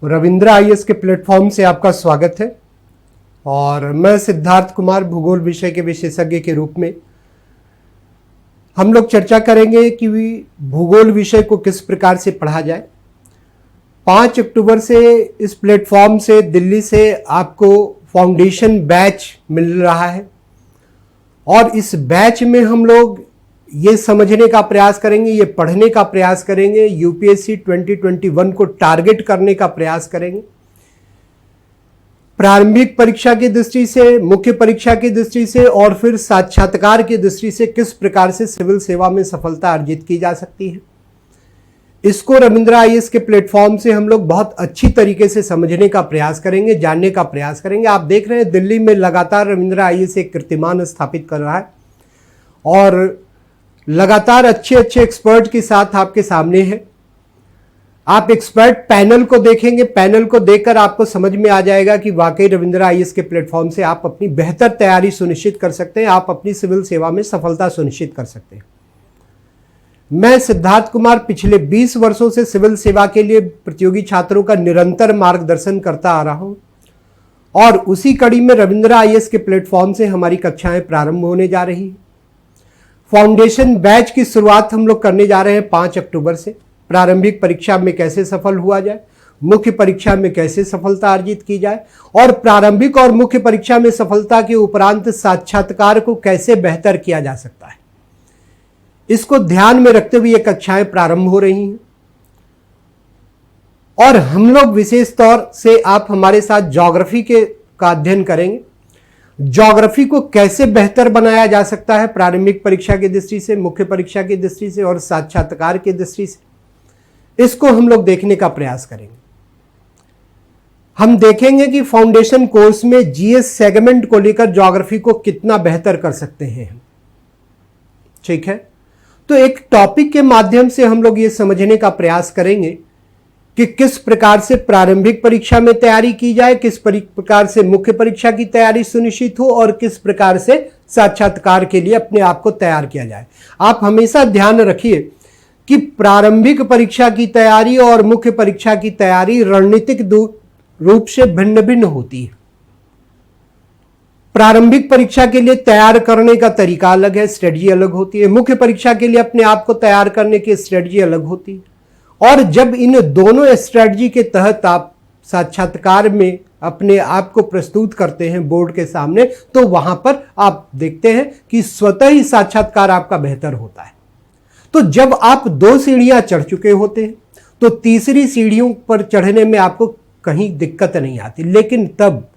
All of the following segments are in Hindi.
रविंद्र आईएएस के प्लेटफॉर्म से आपका स्वागत है। और मैं सिद्धार्थ कुमार भूगोल विषय के विशेषज्ञ के रूप में हम लोग चर्चा करेंगे कि भूगोल विषय को किस प्रकार से पढ़ा जाए। 5 अक्टूबर से इस प्लेटफॉर्म से दिल्ली से आपको फाउंडेशन बैच मिल रहा है और इस बैच में हम लोग ये समझने का प्रयास करेंगे, ये पढ़ने का प्रयास करेंगे, यूपीएससी 2021 को टारगेट करने का प्रयास करेंगे। प्रारंभिक परीक्षा की दृष्टि से, मुख्य परीक्षा की दृष्टि से और फिर साक्षात्कार की दृष्टि से किस प्रकार से सिविल सेवा में सफलता अर्जित की जा सकती है, इसको रविंद्र आईएएस के प्लेटफॉर्म से हम लोग बहुत अच्छी तरीके से समझने का प्रयास करेंगे, जानने का प्रयास करेंगे। आप देख रहे हैं दिल्ली में लगातार रविंद्र आईएएस एक कीर्तिमान स्थापित कर रहा है और लगातार अच्छे एक्सपर्ट के साथ आपके सामने है। आप एक्सपर्ट पैनल को देखेंगे, पैनल को देखकर आपको समझ में आ जाएगा कि वाकई रविंद्र आईएएस के प्लेटफॉर्म से आप अपनी बेहतर तैयारी सुनिश्चित कर सकते हैं, आप अपनी सिविल सेवा में सफलता सुनिश्चित कर सकते हैं। मैं सिद्धार्थ कुमार पिछले 20 वर्षों से सिविल सेवा के लिए प्रतियोगी छात्रों का निरंतर मार्गदर्शन करता आ रहा हूं और उसी कड़ी में रविंद्र आईएएस के प्लेटफॉर्म से हमारी कक्षाएं प्रारंभ होने जा रही है। फाउंडेशन बैच की शुरुआत हम लोग करने जा रहे हैं 5 अक्टूबर से। प्रारंभिक परीक्षा में कैसे सफल हुआ जाए, मुख्य परीक्षा में कैसे सफलता अर्जित की जाए और प्रारंभिक और मुख्य परीक्षा में सफलता के उपरांत साक्षात्कार को कैसे बेहतर किया जा सकता है, इसको ध्यान में रखते हुए ये कक्षाएं प्रारंभ हो रही हैं। और हम लोग विशेष तौर से आप हमारे साथ ज्योग्राफी का अध्ययन करेंगे। ज्योग्राफी को कैसे बेहतर बनाया जा सकता है प्रारंभिक परीक्षा की दृष्टि से, मुख्य परीक्षा की दृष्टि से और साक्षात्कार की दृष्टि से, इसको हम लोग देखने का प्रयास करेंगे। हम देखेंगे कि फाउंडेशन कोर्स में जीएस सेगमेंट को लेकर ज्योग्राफी को कितना बेहतर कर सकते हैं हम। ठीक है, तो एक टॉपिक के माध्यम से हम लोग ये समझने का प्रयास करेंगे कि किस प्रकार से प्रारंभिक परीक्षा में तैयारी की जाए, किस प्रकार से मुख्य परीक्षा की तैयारी सुनिश्चित हो और किस प्रकार से साक्षात्कार के लिए अपने आप को तैयार किया जाए। आप हमेशा ध्यान रखिए कि प्रारंभिक परीक्षा की तैयारी और मुख्य परीक्षा की तैयारी रणनीतिक रूप से भिन्न भिन्न होती है। प्रारंभिक परीक्षा के लिए तैयार करने का तरीका अलग है, स्ट्रेटजी अलग होती है। मुख्य परीक्षा के लिए अपने आप को तैयार करने की स्ट्रेटजी अलग होती है। और जब इन दोनों स्ट्रेटजी के तहत आप साक्षात्कार में अपने आप को प्रस्तुत करते हैं बोर्ड के सामने, तो वहां पर आप देखते हैं कि स्वतः ही साक्षात्कार आपका बेहतर होता है। तो जब आप 2 सीढ़ियां चढ़ चुके होते हैं तो तीसरी सीढ़ियों पर चढ़ने में आपको कहीं दिक्कत नहीं आती। लेकिन तब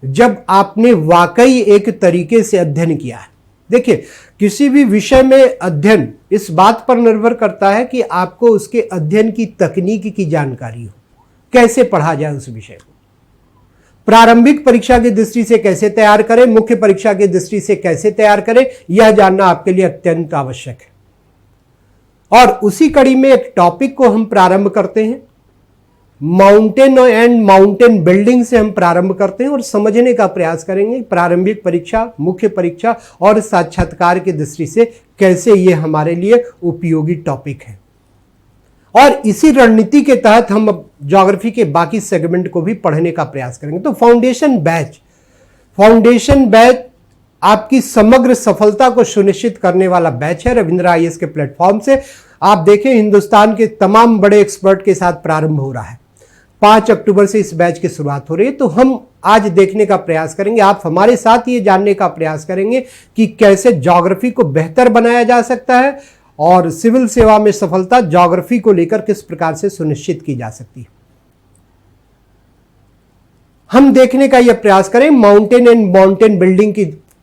जब आपने वाकई एक तरीके से अध्ययन किया है, देखिए किसी भी विषय में अध्ययन इस बात पर निर्भर करता है कि आपको उसके अध्ययन की तकनीक की जानकारी हो, कैसे पढ़ा जाए उस विषय को। प्रारंभिक परीक्षा की दृष्टि से कैसे तैयार करें, मुख्य परीक्षा की दृष्टि से कैसे तैयार करें, यह जानना आपके लिए अत्यंत आवश्यक है। और उसी कड़ी में एक टॉपिक को हम प्रारंभ करते हैं, माउंटेन एंड माउंटेन बिल्डिंग से हम प्रारंभ करते हैं और समझने का प्रयास करेंगे प्रारंभिक परीक्षा, मुख्य परीक्षा और साक्षात्कार की दृष्टि से कैसे ये हमारे लिए उपयोगी टॉपिक है। और इसी रणनीति के तहत हम ज्योग्राफी के बाकी सेगमेंट को भी पढ़ने का प्रयास करेंगे। तो फाउंडेशन बैच आपकी समग्र सफलता को सुनिश्चित करने वाला बैच है। रविंद्र आईएएस के प्लेटफॉर्म से आप देखें हिंदुस्तान के तमाम बड़े एक्सपर्ट के साथ प्रारंभ हो रहा है। 5 अक्टूबर से इस बैच की शुरुआत हो रही है। तो हम आज देखने का प्रयास करेंगे, आप हमारे साथ ये जानने का प्रयास करेंगे कि कैसे ज्योग्राफी को बेहतर बनाया जा सकता है और सिविल सेवा में सफलता ज्योग्राफी को लेकर किस प्रकार से सुनिश्चित की जा सकती है। हम देखने का यह प्रयास करें, माउंटेन एंड माउंटेन बिल्डिंग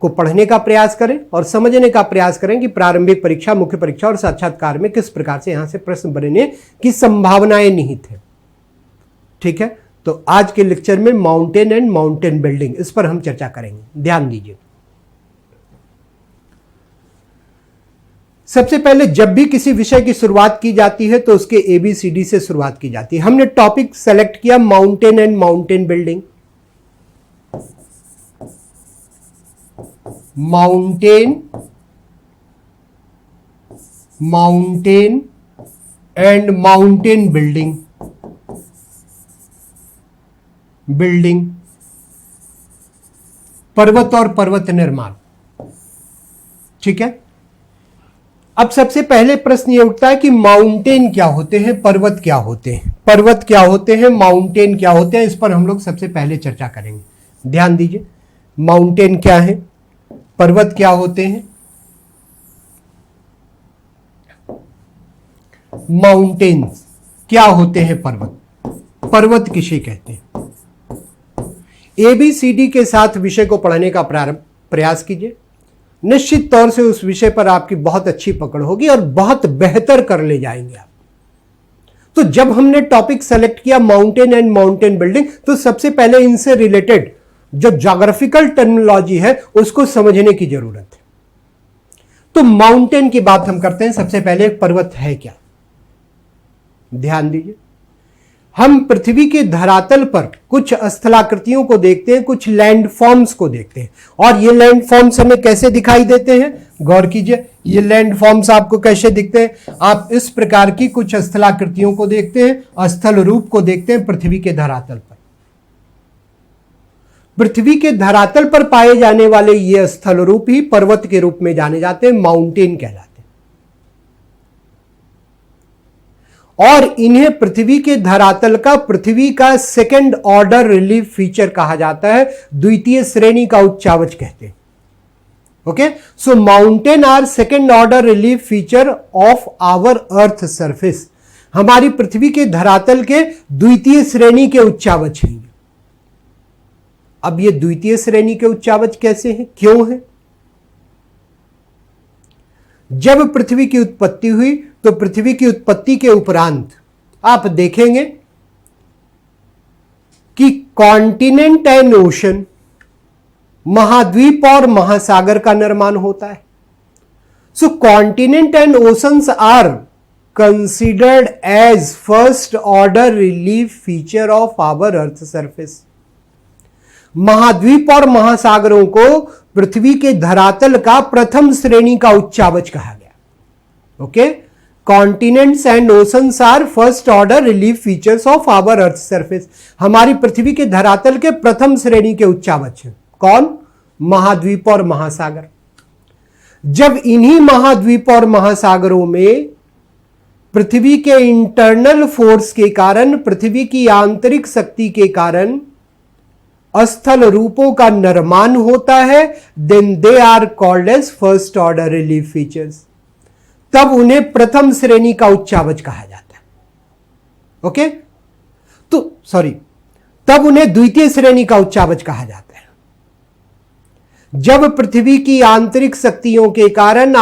को पढ़ने का प्रयास करें और समझने का प्रयास करें कि प्रारंभिक परीक्षा, मुख्य परीक्षा और साक्षात्कार में किस प्रकार से यहां से प्रश्न बनने की संभावनाएं निहित है। ठीक है, तो आज के लेक्चर में माउंटेन एंड माउंटेन बिल्डिंग, इस पर हम चर्चा करेंगे। ध्यान दीजिए। सबसे पहले जब भी किसी विषय की शुरुआत की जाती है तो उसके ABCD से शुरुआत की जाती है। हमने टॉपिक सेलेक्ट किया mountain and mountain building. Mountain and mountain building. Building, पर्वत और पर्वत निर्माण। ठीक है, अब सबसे पहले प्रश्न ये उठता है कि माउंटेन क्या होते हैं, पर्वत क्या होते हैं, पर्वत क्या होते हैं, माउंटेन क्या होते हैं। इस पर हम लोग सबसे पहले चर्चा करेंगे। ध्यान दीजिए, माउंटेन क्या है, पर्वत क्या होते हैं। माउंटेन्स क्या होते हैं, पर्वत, पर्वत किसे कहते हैं। ABCD के साथ विषय को पढ़ने का प्रयास कीजिए। निश्चित तौर से उस विषय पर आपकी बहुत अच्छी पकड़ होगी और बहुत बेहतर कर ले जाएंगे आप। तो जब हमने टॉपिक सेलेक्ट किया माउंटेन एंड माउंटेन बिल्डिंग, तो सबसे पहले इनसे रिलेटेड जो ज्योग्राफिकल टर्मिनोलॉजी है उसको समझने की जरूरत है। तो माउंटेन की बात हम करते हैं। सबसे पहले पर्वत है क्या, ध्यान दीजिए। हम पृथ्वी के धरातल पर कुछ स्थलाकृतियों को देखते हैं, कुछ लैंडफॉर्म्स को देखते हैं, और ये लैंडफॉर्म्स हमें कैसे दिखाई देते हैं, गौर कीजिए। ये लैंडफॉर्म्स आपको कैसे दिखते हैं, आप इस प्रकार की कुछ स्थलाकृतियों को देखते हैं, स्थल रूप को देखते हैं पृथ्वी के धरातल पर। पृथ्वी के धरातल पर पाए जाने वाले ये स्थल रूप ही पर्वत के रूप में जाने जाते हैं, माउंटेन कहलाते हैं। और इन्हें पृथ्वी के धरातल का, पृथ्वी का सेकंड ऑर्डर रिलीफ फीचर कहा जाता है, द्वितीय श्रेणी का उच्चावच कहते हैं। Okay, so mountain are second order relief feature of our earth surface. हमारी पृथ्वी के धरातल के द्वितीय श्रेणी के उच्चावच हैं। अब ये द्वितीय श्रेणी के उच्चावच कैसे हैं, क्यों हैं? जब पृथ्वी की उत्पत्ति हुई तो पृथ्वी की उत्पत्ति के उपरांत आप देखेंगे कि कॉन्टिनेंट एंड ओशन, महाद्वीप और महासागर का निर्माण होता है। So continent and oceans are considered as first order relief feature of our earth surface. महाद्वीप और महासागरों को पृथ्वी के धरातल का प्रथम श्रेणी का उच्चावच कहा गया। Okay, continents and oceans are first order relief features of our earth surface. हमारी पृथ्वी के धरातल के प्रथम श्रेणी के उच्चावच हैं। कौन? महाद्वीप और महासागर। जब इन्हीं महाद्वीप और महासागरों में पृथ्वी के इंटरनल फोर्स के कारण, पृथ्वी की आंतरिक शक्ति के कारण स्थल रूपों का निर्माण होता है, then they are called as first order relief features. तब उन्हें प्रथम श्रेणी का उच्चावच कहा जाता है। ओके, तो सॉरी, तब उन्हें द्वितीय श्रेणी का उच्चावच कहा जाता है। जब पृथ्वी की आंतरिक शक्तियों के कारण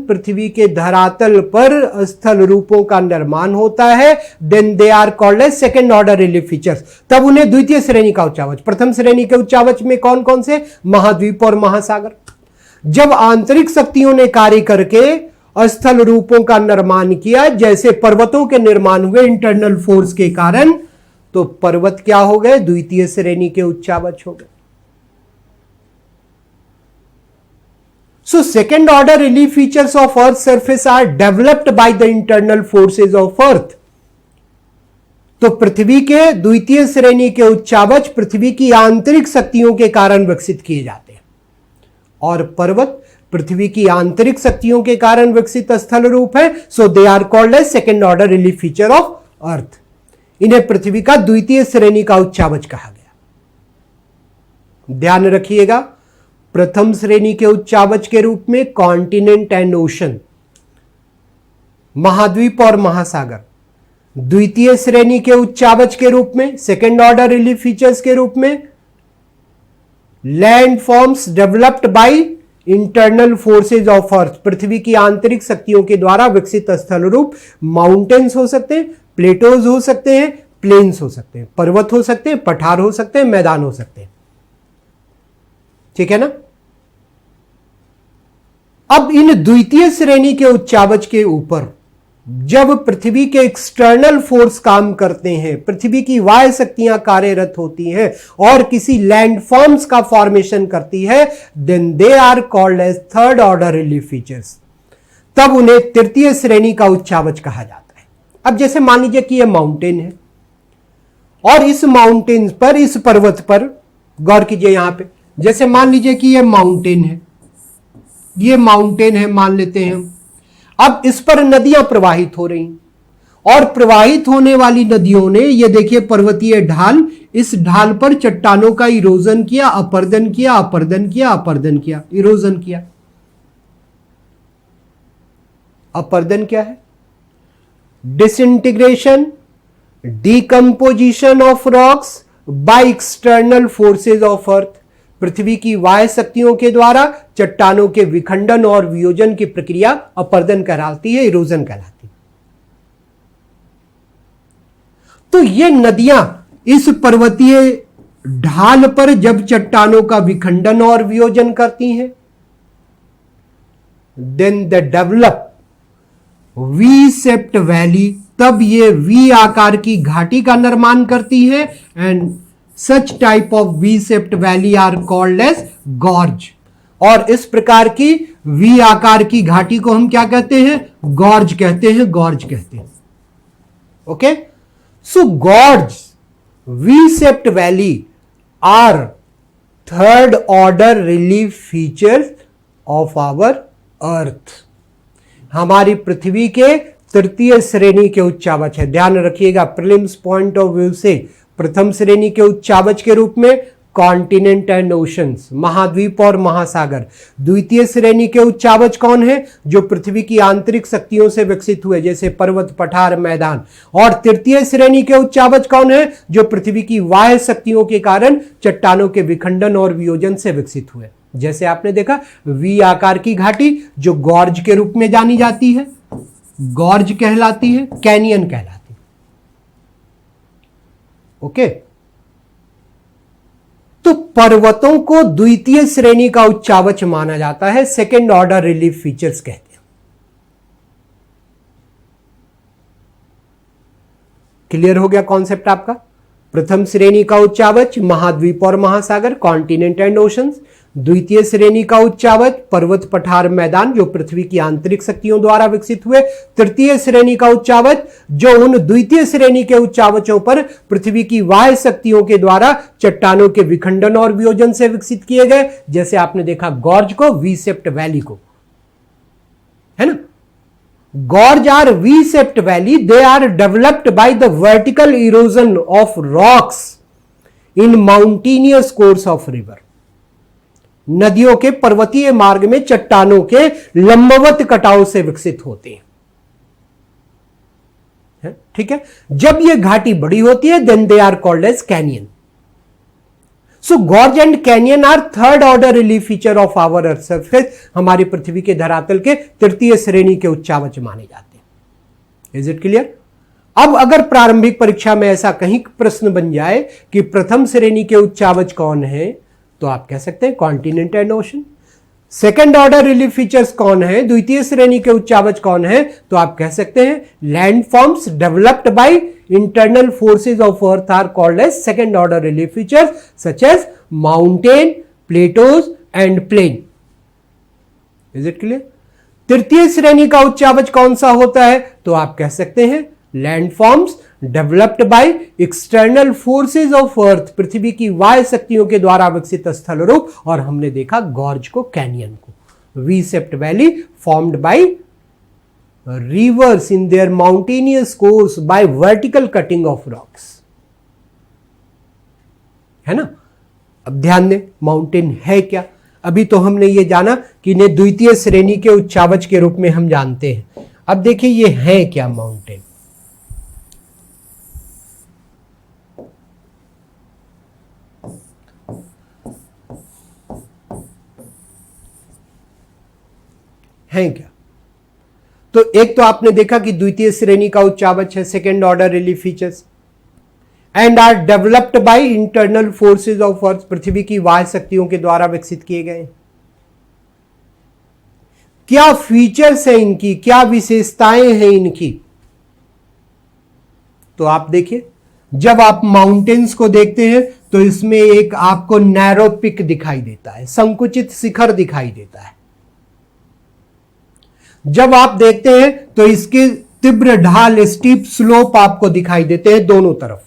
पृथ्वी के धरातल पर स्थल रूपों का निर्माण होता है, then they are called as second order relief features. तब उन्हें द्वितीय श्रेणी का उच्चावच। प्रथम श्रेणी के उच्चावच में कौन कौन से? महाद्वीप और महासागर। जब आंतरिक शक्तियों ने कार्य करके स्थल रूपों का निर्माण किया, जैसे पर्वतों के निर्माण हुए इंटरनल फोर्स के कारण, तो पर्वत क्या हो गए? द्वितीय श्रेणी के उच्चावच हो गए। So second order relief features of Earth's surface are developed by the internal forces of Earth. तो पृथ्वी के द्वितीय श्रेणी के उच्चावच पृथ्वी की आंतरिक शक्तियों के कारण विकसित किए जाते हैं, और पर्वत पृथ्वी की आंतरिक शक्तियों के कारण विकसित स्थल रूप है। So they are called as second order relief feature of earth. इन्हें पृथ्वी का द्वितीय श्रेणी का उच्चावच कहा गया। ध्यान रखिएगा, प्रथम श्रेणी के उच्चावच के रूप में कॉन्टिनेंट एंड ओशन, महाद्वीप और महासागर। द्वितीय श्रेणी के उच्चावच के रूप में, सेकेंड ऑर्डर रिलीफ फीचर्स के रूप में, land forms developed by internal forces of earth. पृथ्वी की आंतरिक शक्तियों के द्वारा विकसित स्थल रूप माउंटेन्स हो सकते हैं, प्लेटोज हो सकते हैं, प्लेन्स हो सकते हैं, पर्वत हो सकते हैं, पठार हो सकते हैं, मैदान हो सकते हैं। ठीक है ना? अब इन द्वितीय श्रेणी के उच्चावच के ऊपर जब पृथ्वी के एक्सटर्नल फोर्स काम करते हैं, पृथ्वी की बाह्य शक्तियां कार्यरत होती हैं और किसी लैंडफॉर्म्स का फॉर्मेशन करती है, then they are called as third order relief features. तब उन्हें तृतीय श्रेणी का उच्चावच कहा जाता है। अब जैसे मान लीजिए कि यह माउंटेन है और इस माउंटेन पर, इस पर्वत पर गौर कीजिए यहां पे, जैसे मान लीजिए कि ये माउंटेन है, ये माउंटेन है मान लेते हैं हम। अब इस पर नदियां प्रवाहित हो रही और प्रवाहित होने वाली नदियों ने, ये देखिए पर्वतीय ढाल, इस ढाल पर चट्टानों का इरोजन किया, अपर्दन किया, अपर्दन किया, अपर्दन किया, इरोजन किया। अपर्दन क्या है? Disintegration, decomposition of rocks by external forces of earth. पृथ्वी की बाह्य शक्तियों के द्वारा चट्टानों के विखंडन और वियोजन की प्रक्रिया अपर्दन कहलाती है, इरोजन कहलाती है। तो ये नदियां इस पर्वतीय ढाल पर जब चट्टानों का विखंडन और वियोजन करती हैं, then the develop V shaped valley, तब ये वी आकार की घाटी का निर्माण करती है। And such type of V shaped valley are called as gorge. और इस प्रकार की वी आकार की घाटी को हम क्या कहते हैं? गॉर्ज कहते हैं, गॉर्ज कहते हैं। Okay, so gorge, V shaped valley are third order relief features of our earth. हमारी पृथ्वी के तृतीय श्रेणी के उच्चावच है। ध्यान रखिएगा, प्रीलिम्स पॉइंट ऑफ व्यू से प्रथम श्रेणी के उच्चावच के रूप में कॉन्टिनेंट एंड ओशंस, महाद्वीप और महासागर। द्वितीय श्रेणी के उच्चावच कौन है? जो पृथ्वी की आंतरिक शक्तियों से विकसित हुए, जैसे पर्वत, पठार, मैदान। और तृतीय श्रेणी के उच्चावच कौन है? जो पृथ्वी की बाह्य शक्तियों के कारण चट्टानों के विखंडन और वियोजन से विकसित हुए, जैसे आपने देखा वी आकार की घाटी जो गॉर्ज के रूप में जानी जाती है, गॉर्ज कहलाती है, कैनियन कहलाती है। ओके, तो पर्वतों को द्वितीय श्रेणी का उच्चावच माना जाता है, सेकेंड ऑर्डर रिलीफ फीचर्स कहते हैं। क्लियर हो गया कॉन्सेप्ट आपका? प्रथम श्रेणी का उच्चावच महाद्वीप और महासागर, कॉन्टिनेंट एंड ओशंस। द्वितीय श्रेणी का उच्चावच पर्वत, पठार, मैदान जो पृथ्वी की आंतरिक शक्तियों द्वारा विकसित हुए। तृतीय श्रेणी का उच्चावच जो उन द्वितीय श्रेणी के उच्चावचों पर पृथ्वी की बाह्य शक्तियों के द्वारा चट्टानों के विखंडन और वियोजन से विकसित किए गए, जैसे आपने देखा गॉर्ज को, वी शेप्ड वैली को, है ना। Gorge are V-shaped valley. They are developed by the vertical erosion of rocks in mountainous course of river. नदियों के पर्वतीय मार्ग में चट्टानों के लंबवत कटाव से विकसित होते हैं। ठीक है, जब ये घाटी बड़ी होती है, then they are called as canyon. So gorge and canyon are third order relief feature of our earth surface. हमारी पृथ्वी के धरातल के तृतीय श्रेणी के उच्चावच माने जाते हैं। Is it clear? अब अगर प्रारंभिक परीक्षा में ऐसा कहीं प्रश्न बन जाए कि प्रथम श्रेणी के उच्चावच कौन है, तो आप कह सकते हैं continent and ocean. Second order relief features कौन है, द्वितीय श्रेणी के उच्चावच कौन है, तो आप कह सकते हैं land forms developed by internal forces of earth are called as second order relief features such as mountain, plateaus and plain. Is it clear? तृतीय श्रेणी का उच्चावच कौन सा होता है, तो आप कह सकते हैं land forms developed by external forces of earth, पृथ्वी की बाह्य शक्तियों के द्वारा विकसित स्थल रूप। और हमने देखा गॉर्ज को, कैनियन को, we shaped valley formed by reverse in their mountainous course buy vertical cutting of rocks, है ना। अब ध्यान दें, माउंटेन है क्या? अभी तो हमने ये जाना कि इन्हें द्वितीय श्रेणी के उच्चावच के रूप में हम जानते हैं। अब देखिए ये है क्या माउंटेन। है क्या? तो एक तो आपने देखा कि द्वितीय श्रेणी का उच्चावच है, second order relief features, and are developed by internal forces of earth, पृथ्वी की बाह्य शक्तियों के द्वारा विकसित किए गए। क्या फीचर्स है इनकी, क्या विशेषताएं हैं इनकी? तो आप देखिए, जब आप माउंटेन्स को देखते हैं तो इसमें एक आपको नैरो पिक दिखाई देता है, संकुचित शिखर दिखाई देता है। जब आप देखते हैं तो इसके तीव्र ढाल, स्टीप स्लोप आपको दिखाई देते हैं दोनों तरफ।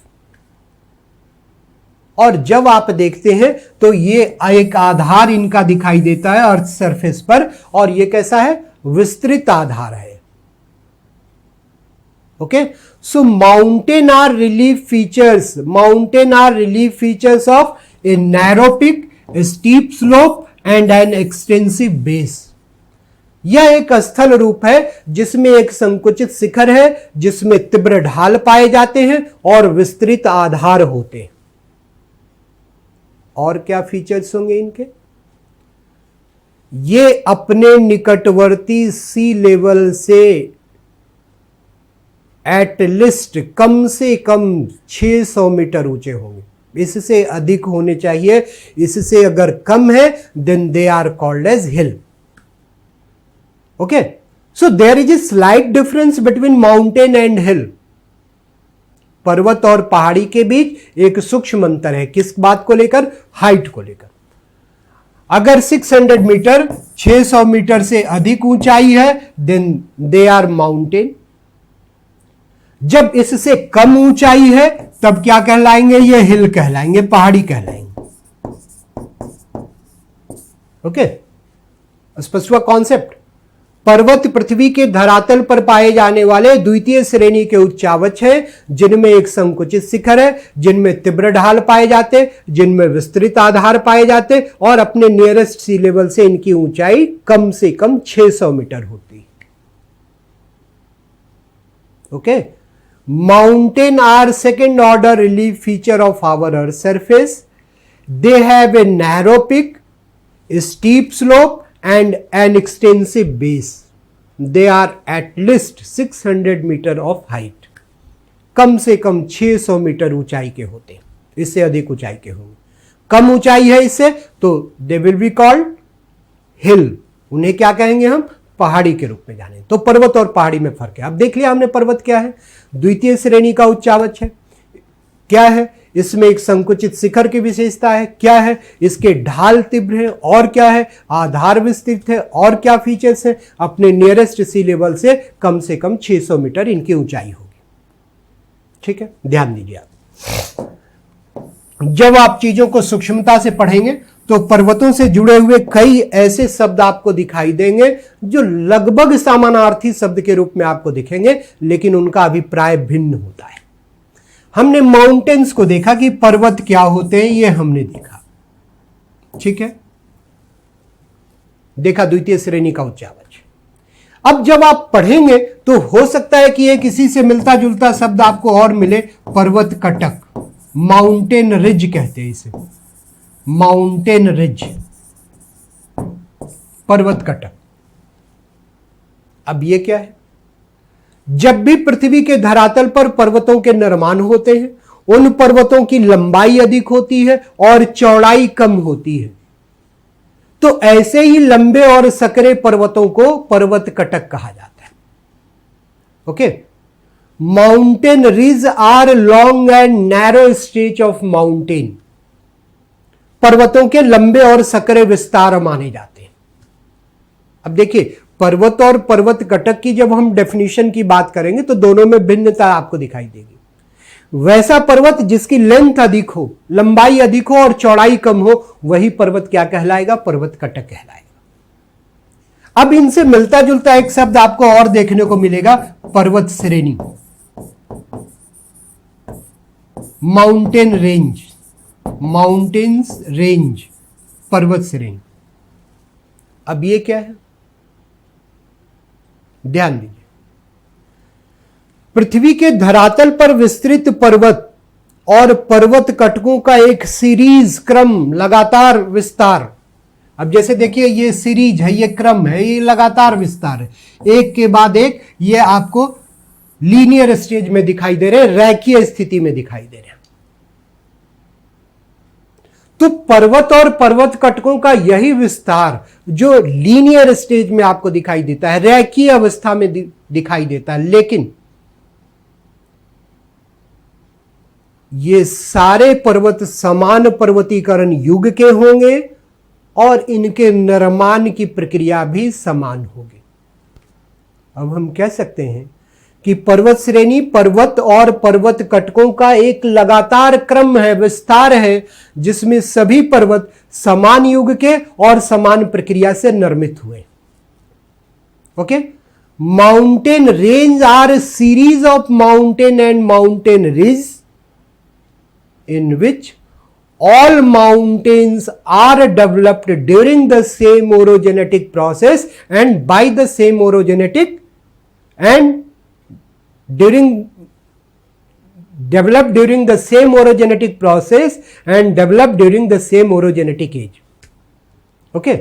और जब आप देखते हैं तो ये एक आधार इनका दिखाई देता है अर्थ सरफेस पर, और ये कैसा है? विस्तृत आधार है। Okay, so mountain are relief features, mountain are relief features of a narrow peak, a steep slope and an extensive base. यह एक स्थल रूप है जिसमें एक संकुचित शिखर है, जिसमें तीव्र ढाल पाए जाते हैं और विस्तृत आधार होते हैं। और क्या फीचर्स होंगे इनके? ये अपने निकटवर्ती सी लेवल से एटलीस्ट कम से कम 600 मीटर ऊंचे होंगे। इससे अधिक होने चाहिए, इससे अगर कम है then they are called as hill. Okay, so there is a slight difference between mountain and hill. पर्वत और पहाड़ी के बीच एक सूक्ष्म अंतर है। किस बात को लेकर? हाइट को लेकर। अगर 600 मीटर 600 मीटर से अधिक ऊंचाई है देन दे आर माउंटेन। जब इससे कम ऊंचाई है तब क्या कहलाएंगे? ये हिल कहलाएंगे, पहाड़ी कहलाएंगे। ओके, स्पष्ट हुआ कॉन्सेप्ट? पर्वत पृथ्वी के धरातल पर पाए जाने वाले द्वितीय श्रेणी के उच्चावच हैं, जिनमें एक संकुचित शिखर है, जिनमें तीव्र ढाल पाए जाते, जिनमें विस्तृत आधार पाए जाते, और अपने नियरेस्ट सी लेवल से इनकी ऊंचाई कम से कम 600 मीटर होती। Okay, mountain are second order relief feature of our earth surface. They have a narrow peak, steep slope and an extensive base. They are at least 600 meter of height. कम से कम 600 मीटर ऊंचाई के होते हैं, इससे अधिक ऊंचाई के होंगे। कम ऊंचाई है इससे तो they will be called hill. उन्हें क्या कहेंगे हम? पहाड़ी के रूप में जाने। तो पर्वत और पहाड़ी में फर्क है। अब देख लिया हमने पर्वत क्या है, द्वितीय श्रेणी का उच्चावच है। क्या है? इसमें एक संकुचित शिखर की विशेषता है। क्या है? इसके ढाल तीव्र है। और क्या है? आधार विस्तृत है। और क्या फीचर्स है? अपने नियरेस्ट सी लेवल से कम 600 मीटर इनकी ऊंचाई होगी। ठीक है, ध्यान दीजिए आप। जब आप चीजों को सूक्ष्मता से पढ़ेंगे तो पर्वतों से जुड़े हुए कई ऐसे शब्द आपको दिखाई देंगे जो लगभग समानार्थी शब्द के रूप में आपको दिखेंगे, लेकिन उनका अभिप्राय भिन्न होता है। हमने माउंटेन्स को देखा कि पर्वत क्या होते हैं, ये हमने देखा। ठीक है, देखा द्वितीय श्रेणी का उच्चावच। अब जब आप पढ़ेंगे तो हो सकता है कि एक इसी से मिलता जुलता शब्द आपको और मिले, पर्वत कटक, माउंटेन रिज कहते हैं इसे, माउंटेन रिज, पर्वत कटक। अब ये क्या है? जब भी पृथ्वी के धरातल पर पर्वतों के निर्माण होते हैं, उन पर्वतों की लंबाई अधिक होती है और चौड़ाई कम होती है। तो ऐसे ही लंबे और सकरे पर्वतों को पर्वत कटक कहा जाता है। Okay, mountain ridge are long and narrow stretch of mountain. पर्वतों के लंबे और सकरे विस्तार माने जाते हैं। अब देखिए, पर्वत और पर्वत कटक की जब हम डेफिनेशन की बात करेंगे तो दोनों में भिन्नता आपको दिखाई देगी। वैसा पर्वत जिसकी लेंथ अधिक हो, लंबाई अधिक हो और चौड़ाई कम हो, वही पर्वत क्या कहलाएगा? पर्वत कटक कहलाएगा। अब इनसे मिलता जुलता एक शब्द आपको और देखने को मिलेगा, पर्वत श्रेणी, माउंटेन रेंज, माउंटेन्स रेंज, पर्वत श्रेणी। अब ये क्या है? ध्यान दीजिए, पृथ्वी के धरातल पर विस्तृत पर्वत और पर्वत कटकों का एक सीरीज, क्रम, लगातार विस्तार। अब जैसे देखिए, ये सीरीज है, ये क्रम है, ये लगातार विस्तार है, एक के बाद एक, ये आपको लीनियर स्टेज में दिखाई दे रहे हैं, रेखीय स्थिति में दिखाई दे रहे हैं। तो पर्वत और पर्वत कटकों का यही विस्तार जो लीनियर स्टेज में आपको दिखाई देता है, रेखीय अवस्था में दिखाई देता है, लेकिन ये सारे पर्वत समान पर्वतीकरण युग के होंगे और इनके निर्माण की प्रक्रिया भी समान होगी। अब हम कह सकते हैं कि पर्वत श्रेणी पर्वत और पर्वत कटकों का एक लगातार क्रम है, विस्तार है, जिसमें सभी पर्वत समान युग के और समान प्रक्रिया से निर्मित हुए। Okay, mountain range R series of mountain and mountain ridge in which all mountains are developed during the same orogenetic process and by the same orogenetic and developed during the same orogenetic process and developed during the same orogenetic age. Okay,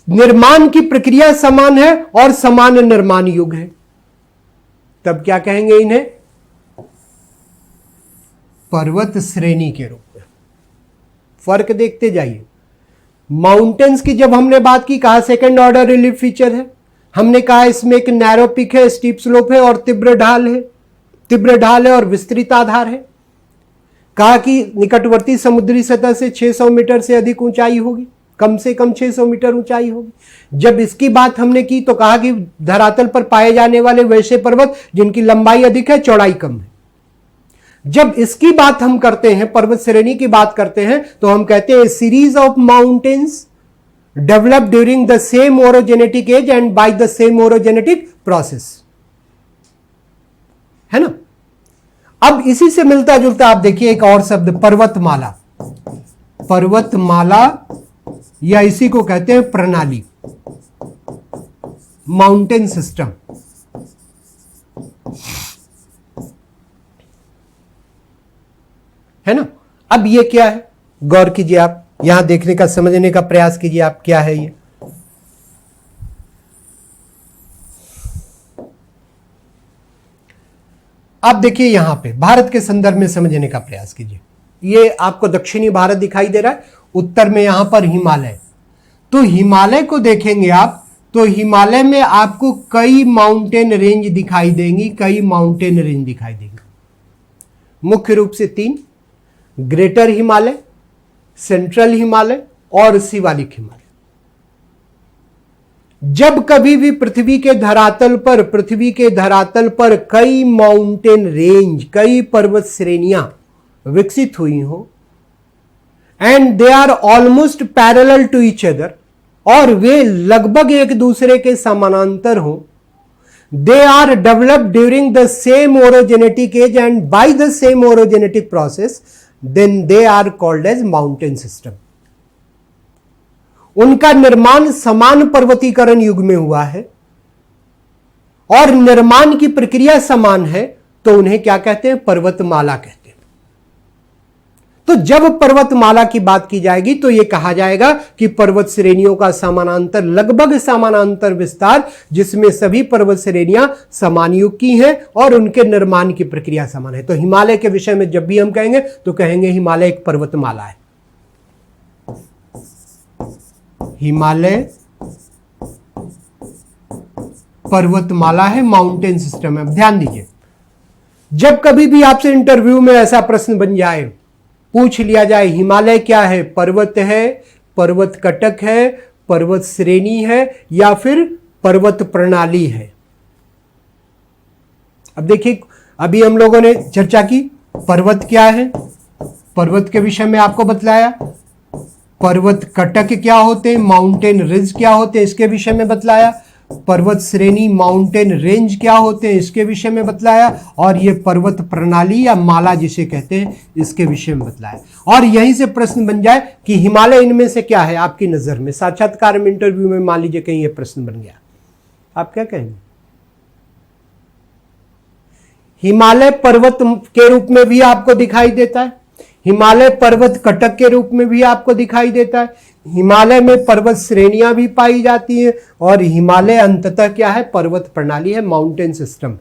निर्माण की प्रक्रिया समान है और समान निर्माण युग है, तब क्या कहेंगे इन्हें? पर्वत श्रेणी के रूप में। फर्क देखते जाइए। माउंटेन्स की जब हमने बात की, कहा सेकंड ऑर्डर रिलीफ फीचर है, हमने कहा इसमें एक नैरो पिक है, स्टीप स्लोप है और तीव्र ढाल है और विस्तृत आधार है। कहा कि निकटवर्ती समुद्री सतह से 600 मीटर से अधिक ऊंचाई होगी, कम से कम 600 मीटर ऊंचाई होगी। जब इसकी बात हमने की तो कहा कि धरातल पर पाए जाने वाले वैसे पर्वत जिनकी लंबाई अधिक है, चौड़ाई कम है। जब इसकी बात हम करते हैं, पर्वत श्रेणी की बात करते हैं, तो हम कहते हैं series of mountains develop during the same orogenetic age and by the same orogenetic process, है ना। अब इसी से मिलता जुलता आप देखिए एक और शब्द, पर्वतमाला। पर्वतमाला या इसी को कहते हैं प्रणाली, माउंटेन सिस्टम, है ना। अब ये क्या है, गौर कीजिए, आप यहां देखने का, समझने का प्रयास कीजिए आप, क्या है ये। आप देखिए यहां पे भारत के संदर्भ में समझने का प्रयास कीजिए। ये आपको दक्षिणी भारत दिखाई दे रहा है, उत्तर में यहां पर हिमालय। तो हिमालय को देखेंगे आप, तो हिमालय में आपको कई माउंटेन रेंज दिखाई देंगी, कई माउंटेन रेंज दिखाई देंगी, मुख्य रूप से 3, ग्रेटर हिमालय, सेंट्रल हिमालय और शिवालिक हिमालय। जब कभी भी पृथ्वी के धरातल पर कई माउंटेन रेंज, कई पर्वत श्रेणियां विकसित हुई हो, and they are almost parallel to each other, और वे लगभग एक दूसरे के समानांतर हो, they are developed during the same orogenetic age and by the same orogenetic process, then they are called as mountain system. उनका निर्माण समान पर्वतीकरण युग में हुआ है और निर्माण की प्रक्रिया समान है, तो उन्हें क्या कहते हैं? पर्वतमाला कहते हैं। तो जब पर्वतमाला की बात की जाएगी तो यह कहा जाएगा कि पर्वत श्रेणियों का समानांतर, लगभग समानांतर विस्तार, जिसमें सभी पर्वत श्रेणियां समान युग की हैं और उनके निर्माण की प्रक्रिया समान है। तो हिमालय के विषय में जब भी हम कहेंगे तो कहेंगे हिमालय एक पर्वतमाला है। हिमालय पर्वतमाला है, माउंटेन सिस्टम है। ध्यान दीजिए, जब कभी भी आपसे इंटरव्यू में ऐसा प्रश्न बन जाए, पूछ लिया जाए हिमालय क्या है, पर्वत है, पर्वत कटक है, पर्वत श्रेणी है या फिर पर्वत प्रणाली है। अब देखिए, अभी हम लोगों ने चर्चा की पर्वत क्या है, पर्वत के विषय में आपको बतलाया, पर्वत कटक क्या होते हैं, माउंटेन रिज क्या होते हैं, इसके विषय में बतलाया, पर्वत श्रेणी माउंटेन रेंज क्या होते हैं, इसके विषय में बतलाया, और ये पर्वत प्रणाली या माला जिसे कहते हैं, इसके विषय में बतलाया। और यहीं से प्रश्न बन जाए कि हिमालय इनमें से क्या है आपकी नजर में। साक्षात्कार में, इंटरव्यू में मान लीजिए कहीं ये प्रश्न बन गया, आप क्या कहेंगे? हिमालय पर्वत के रूप में भी आपको दिखाई देता है, हिमालय पर्वत कटक के रूप में भी आपको दिखाई देता है, हिमालय में पर्वत श्रेणियां भी पाई जाती हैं, और हिमालय अंततः क्या है? पर्वत प्रणाली है, mountain system.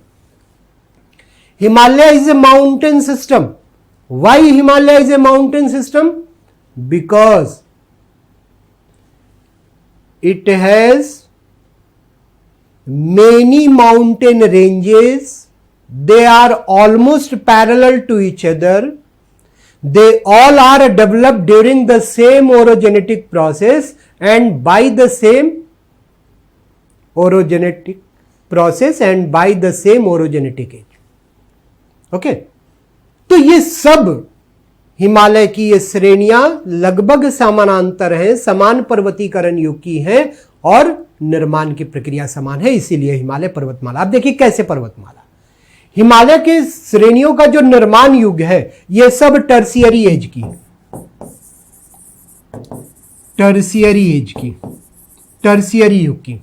Himalaya is a mountain system. Why Himalaya is a mountain system? Because it has many mountain ranges, they are almost parallel to each other, they all are developed during the same orogenetic process and by the same orogenetic process and by the same orogenetic age. Okay, तो ये सब हिमालय की ये श्रेणियां लगभग समानांतर हैं, समान पर्वतीकरण युग की हैं और निर्माण की प्रक्रिया समान है, इसीलिए हिमालय पर्वतमाला। अब देखिए कैसे पर्वतमाला। हिमालय के श्रेणियों का जो निर्माण युग है ये सब टर्शियरी एज की है, टर्शियरी एज की, टर्शियरी युग की।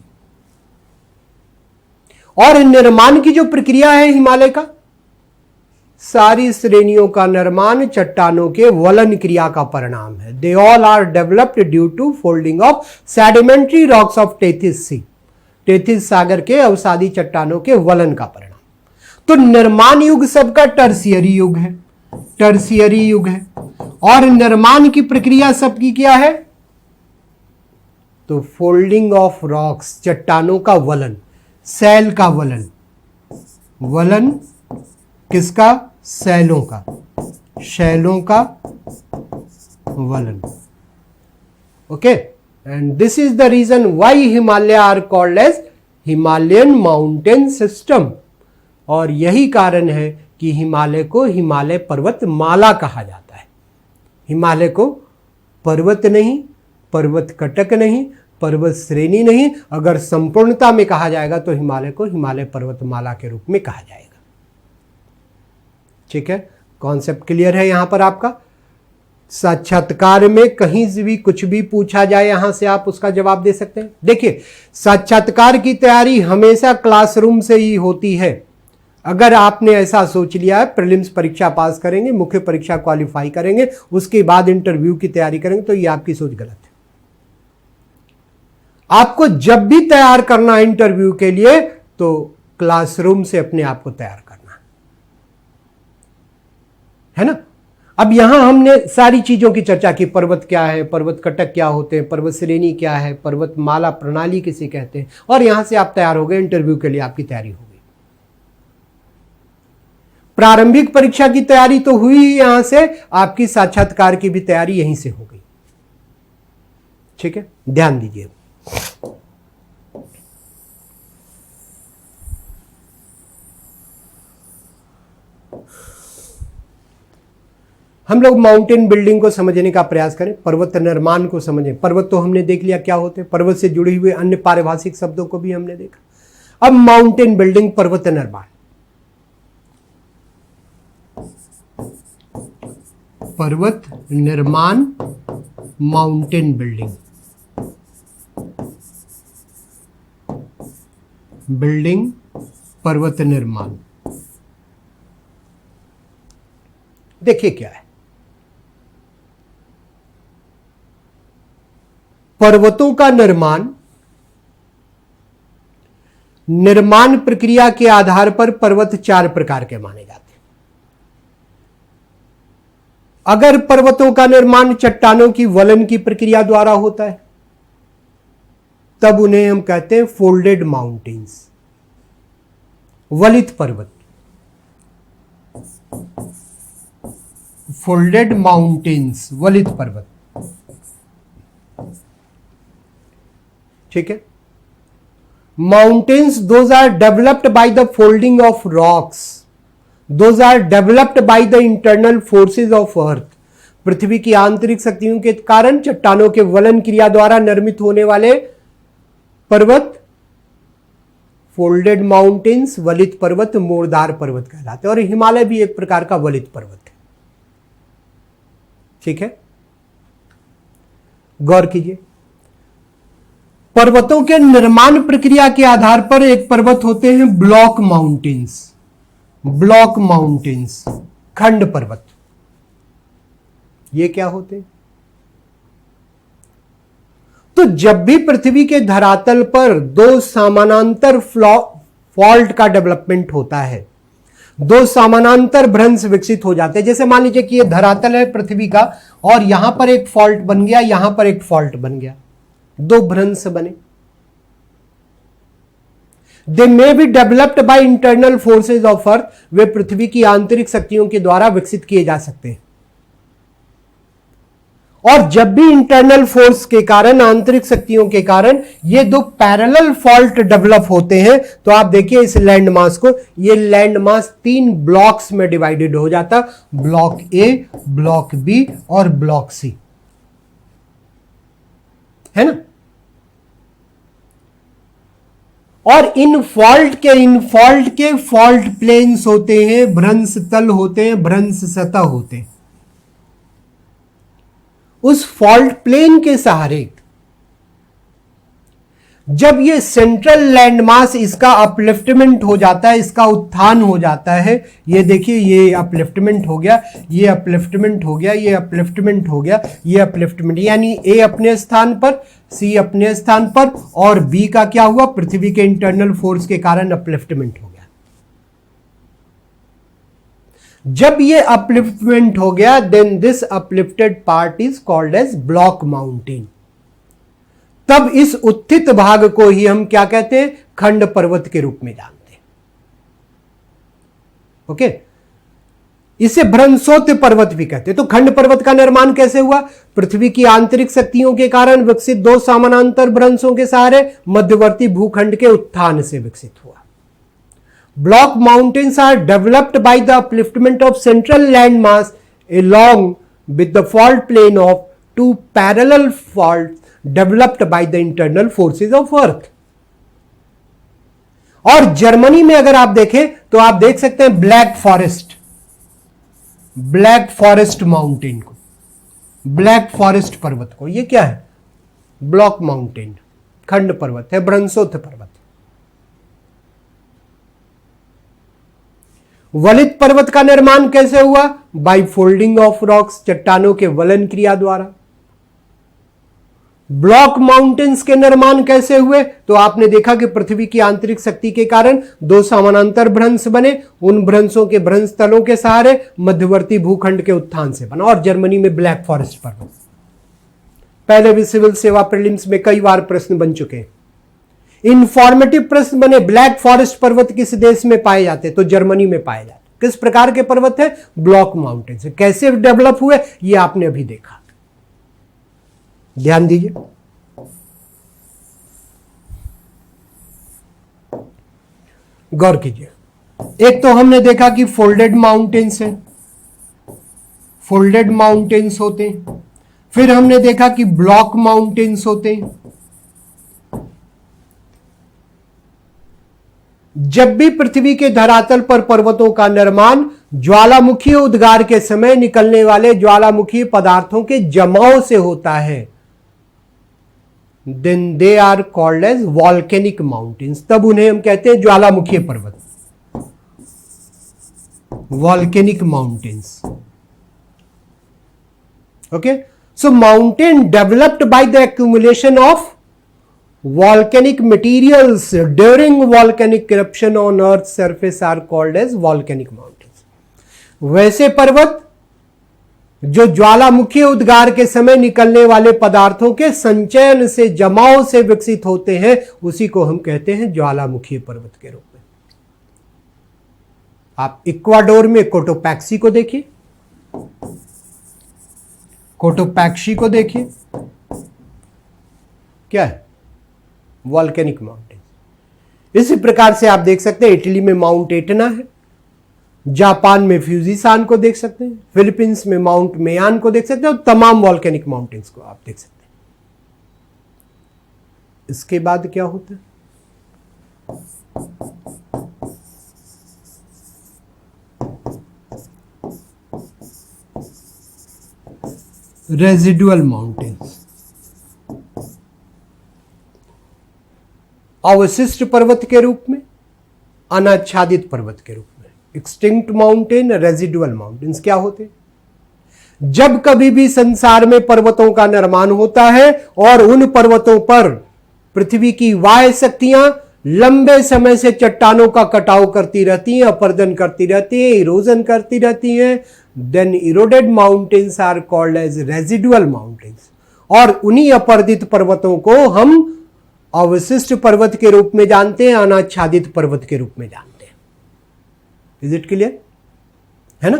और निर्माण की जो प्रक्रिया है हिमालय का, सारी श्रेणियों का निर्माण चट्टानों के वलन क्रिया का परिणाम है। They all are developed due to folding of sedimentary rocks of Tethys sea, Tethys सागर के अवसादी चट्टानों के वलन का परिणाम। तो निर्माण युग सबका टर्शियरी युग है, टर्शियरी युग है। और निर्माण की प्रक्रिया सबकी क्या है? तो फोल्डिंग ऑफ रॉक्स, चट्टानों का वलन, सेल का वलन, वलन किसका? सेलों का, शैलों का वलन। Okay, and this is the reason why Himalaya are called as Himalayan mountain system. और यही कारण है कि हिमालय को हिमालय पर्वतमाला कहा जाता है। हिमालय को पर्वत नहीं, पर्वत कटक नहीं, पर्वत श्रेणी नहीं, अगर संपूर्णता में कहा जाएगा तो हिमालय को हिमालय पर्वतमाला के रूप में कहा जाएगा। ठीक है, कॉन्सेप्ट क्लियर है यहां पर आपका? साक्षात्कार में कहीं से भी कुछ भी पूछा जाए यहां से आप उसका जवाब दे सकते हैं। देखिए, साक्षात्कार की तैयारी हमेशा क्लासरूम से ही होती है। अगर आपने ऐसा सोच लिया है प्रीलिम्स परीक्षा पास करेंगे, मुख्य परीक्षा क्वालिफाई करेंगे, उसके बाद इंटरव्यू की तैयारी करेंगे, तो ये आपकी सोच गलत है। आपको जब भी तैयार करना है इंटरव्यू के लिए तो क्लासरूम से अपने आप को तैयार करना है ना। अब यहां हमने सारी चीजों की चर्चा की, पर्वत क्या है, पर्वत कटक क्या होते हैं, पर्वत श्रेणी क्या है, पर्वतमाला प्रणाली किसे कहते हैं, और यहां से आप तैयार हो गए, इंटरव्यू के लिए आपकी तैयारी हो गई। प्रारंभिक परीक्षा की तैयारी तो हुई ही यहां से, आपकी साक्षात्कार की भी तैयारी यहीं से हो गई। ठीक है, ध्यान दीजिए। हम लोग माउंटेन बिल्डिंग को समझने का प्रयास करें, पर्वत निर्माण को समझें। पर्वत तो हमने देख लिया क्या होते हैं, पर्वत से जुड़ी हुए अन्य पारिभाषिक शब्दों को भी हमने देखा। अब माउंटेन बिल्डिंग, पर्वत निर्माण। पर्वत निर्माण, माउंटेन बिल्डिंग, बिल्डिंग पर्वत निर्माण। देखिए क्या है, पर्वतों का निर्माण, निर्माण प्रक्रिया के आधार पर पर्वत 4 प्रकार के माने जाते हैं। अगर पर्वतों का निर्माण चट्टानों की वलन की प्रक्रिया द्वारा होता है तब उन्हें हम कहते हैं फोल्डेड माउंटेन्स, वलित पर्वत, फोल्डेड माउंटेन्स, वलित पर्वत। ठीक है, mountains those are developed by the folding of rocks, those are developed by the internal forces of earth. पृथ्वी की आंतरिक शक्तियों के कारण चट्टानों के वलन क्रिया द्वारा निर्मित होने वाले पर्वत फोल्डेड माउंटेन्स, वलित पर्वत, मोरदार पर्वत कहलाते हैं। और हिमालय भी एक प्रकार का वलित पर्वत है। ठीक है, गौर कीजिए, पर्वतों के निर्माण प्रक्रिया के आधार पर एक पर्वत होते हैं ब्लॉक माउंटेन्स, ब्लॉक माउंटेन्स, खंड पर्वत। ये क्या होते हैं? तो जब भी पृथ्वी के धरातल पर 2 समानांतर फॉल्ट का डेवलपमेंट होता है, 2 समानांतर भ्रंश विकसित हो जाते हैं। जैसे मान लीजिए कि ये धरातल है पृथ्वी का और यहां पर एक फॉल्ट बन गया, यहां पर एक फॉल्ट बन गया, 2 भ्रंश बने। They may be developed by internal forces of earth, वे पृथ्वी की आंतरिक शक्तियों के द्वारा विकसित किए जा सकते हैं। और जब भी इंटरनल फोर्स के कारण, आंतरिक शक्तियों के कारण ये दो पैरेलल फॉल्ट डेवलप होते हैं, तो आप देखिए इस लैंड मास को, ये लैंड मास 3 ब्लॉक्स में डिवाइडेड हो जाता, ब्लॉक ए, ब्लॉक बी और ब्लॉक सी, है ना। और इन फॉल्ट के फॉल्ट प्लेन्स होते हैं, भ्रंश तल होते हैं, भ्रंश सतह होते हैं। उस फॉल्ट प्लेन के सहारे जब ये सेंट्रल लैंडमास, इसका अपलिफ्टमेंट हो जाता है, इसका उत्थान हो जाता है, ये देखिए ये अपलिफ्टमेंट हो गया, ये अपलिफ्टमेंट हो गया, ये अपलिफ्टमेंट हो गया, ये अपलिफ्टमेंट, यानी ए अपने स्थान पर, सी अपने स्थान पर, और बी का क्या हुआ, पृथ्वी के इंटरनल फोर्स के कारण अपलिफ्टमेंट हो गया। जब ये अपलिफ्टमेंट हो गया, then this uplifted part is called as block mountain. तब इस उत्थित भाग को ही हम क्या कहते हैं, खंड पर्वत के रूप में जानते हैं। ओके, इसे भ्रंशोत्थ पर्वत भी कहते हैं। तो खंड पर्वत का निर्माण कैसे हुआ, पृथ्वी की आंतरिक शक्तियों के कारण विकसित 2 समानांतर भ्रंशों के सहारे मध्यवर्ती भूखंड के उत्थान से विकसित हुआ। Block mountains are developed by the upliftment of central land mass along with the fault plane of 2 parallel faults developed by the internal forces of earth. और जर्मनी में अगर आप देखें तो आप देख सकते हैं ब्लैक फॉरेस्ट माउंटेन को, ब्लैक फॉरेस्ट पर्वत को, ये क्या है, ब्लॉक माउंटेन, खंड पर्वत है, भ्रंशोत्थ पर्वत। वलित पर्वत का निर्माण कैसे हुआ, बाय फोल्डिंग ऑफ रॉक्स, चट्टानों के वलन क्रिया द्वारा। ब्लॉक माउंटेन्स के निर्माण कैसे हुए, तो आपने देखा कि पृथ्वी की आंतरिक शक्ति के कारण 2 समानांतर भ्रंश बने, उन भ्रंशों के भ्रंश तलों के सहारे मध्यवर्ती भूखंड के उत्थान से बना। और जर्मनी में ब्लैक फॉरेस्ट पर्वत, पहले भी सिविल सेवा प्रीलिम्स में कई बार प्रश्न बन चुके हैं, इंफॉर्मेटिव प्रश्न बने, ब्लैक फॉरेस्ट पर्वत किस देश में पाए जाते, तो जर्मनी में पाए जाते। किस प्रकार के पर्वत है, ब्लॉक माउंटेन से। कैसे डेवलप हुए ये आपने अभी देखा, ध्यान दीजिए। गौर कीजिए, एक तो हमने देखा कि फोल्डेड माउंटेन्स है, फोल्डेड माउंटेन्स होते हैं। फिर हमने देखा कि ब्लॉक माउंटेन्स होते हैं। जब भी पृथ्वी के धरातल पर पर्वतों का निर्माण ज्वालामुखी उद्गार के समय निकलने वाले ज्वालामुखी पदार्थों के जमाव से होता है, then they are called as volcanic mountains, तब उन्हें हम कहते हैं ज्वालामुखी पर्वत, volcanic mountains. Okay, so mountain developed by the accumulation of volcanic materials during volcanic eruption on earth's surface are called as volcanic mountains. वैसे पर्वत जो ज्वालामुखी उद्गार के समय निकलने वाले पदार्थों के संचयन से, जमाव से विकसित होते हैं, उसी को हम कहते हैं ज्वालामुखी पर्वत के रूप में। आप इक्वाडोर में कोटोपैक्सी को देखिए, कोटोपैक्सी को देखिए, क्या है, वॉल्केनिक माउंटेन। इसी प्रकार से आप देख सकते हैं इटली में माउंट एटना है, जापान में फ्यूजीसान को देख सकते हैं, फिलीपींस में माउंट मेयान को देख सकते हैं, और तमाम वॉल्केनिक माउंटेन्स को आप देख सकते हैं। इसके बाद क्या होता है, रेजिडुअल माउंटेन्स, अवशिष्ट पर्वत के रूप में, अनाच्छादित पर्वत के रूप में। एक्सटिंक्ट माउंटेन, रेजिडुअल माउंटेन्स क्या होते हैं, जब कभी भी संसार में पर्वतों का निर्माण होता है और उन पर्वतों पर पृथ्वी की बाह्य शक्तियां लंबे समय से चट्टानों का कटाव करती रहती हैं, अपर्दन करती रहती हैं, इरोजन करती रहती हैं, then eroded mountains are called as residual mountains. और उन्हीं अपर्दित पर्वतों को हम अवशिष्ट पर्वत के रूप में जानते हैं, अनाच्छादित पर्वत के रूप में जानते हैं। इज इट क्लियर, है ना।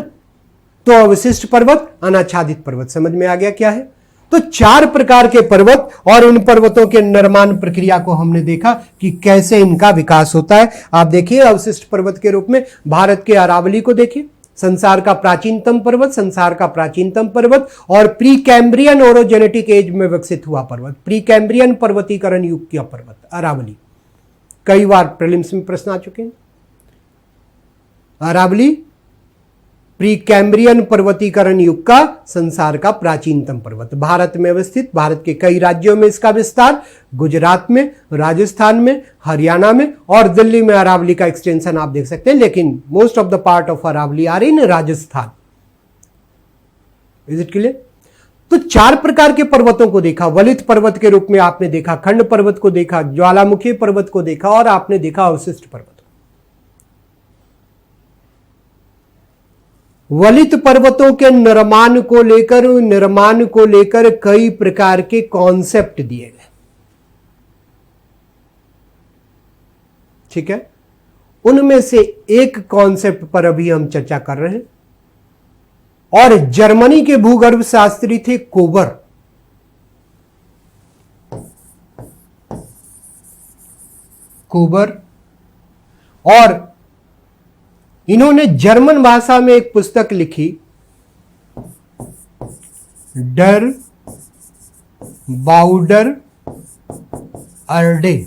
तो अवशिष्ट पर्वत, अनाच्छादित पर्वत, समझ में आ गया क्या है। तो 4 प्रकार के पर्वत और इन पर्वतों के निर्माण प्रक्रिया को हमने देखा कि कैसे इनका विकास होता है। आप देखिए अवशिष्ट पर्वत के रूप में भारत के अरावली को देखिए, संसार का प्राचीनतम पर्वत, संसार का प्राचीनतम पर्वत और प्री कैम्ब्रियन ओरोजेनेटिक एज में विकसित हुआ पर्वत, प्री कैम्ब्रियन पर्वतीकरण युग का पर्वत अरावली। कई बार प्रीलिम्स में प्रश्न आ चुके हैं। अरावली प्री कैम्ब्रियन पर्वतीकरण युग का संसार का प्राचीनतम पर्वत, भारत में अवस्थित, भारत के कई राज्यों में इसका विस्तार, गुजरात में, राजस्थान में, हरियाणा में और दिल्ली में अरावली का एक्सटेंशन आप देख सकते हैं, लेकिन most of the part of Aravalli are in Rajasthan. Is it clear? तो 4 प्रकार के पर्वतों को देखा। वलित पर्वत के रूप में आपने देखा, खंड पर्वत को देखा, ज्वालामुखी पर्वत को देखा और आपने देखा अवशिष्ट पर्वत। वलित पर्वतों के निर्माण को लेकर कई प्रकार के कॉन्सेप्ट दिए गए। ठीक है, उनमें से एक कॉन्सेप्ट पर अभी हम चर्चा कर रहे हैं और जर्मनी के भूगर्भ शास्त्री थे कोबर। और इन्होंने जर्मन भाषा में एक पुस्तक लिखी, डर बाउडर अर्डे,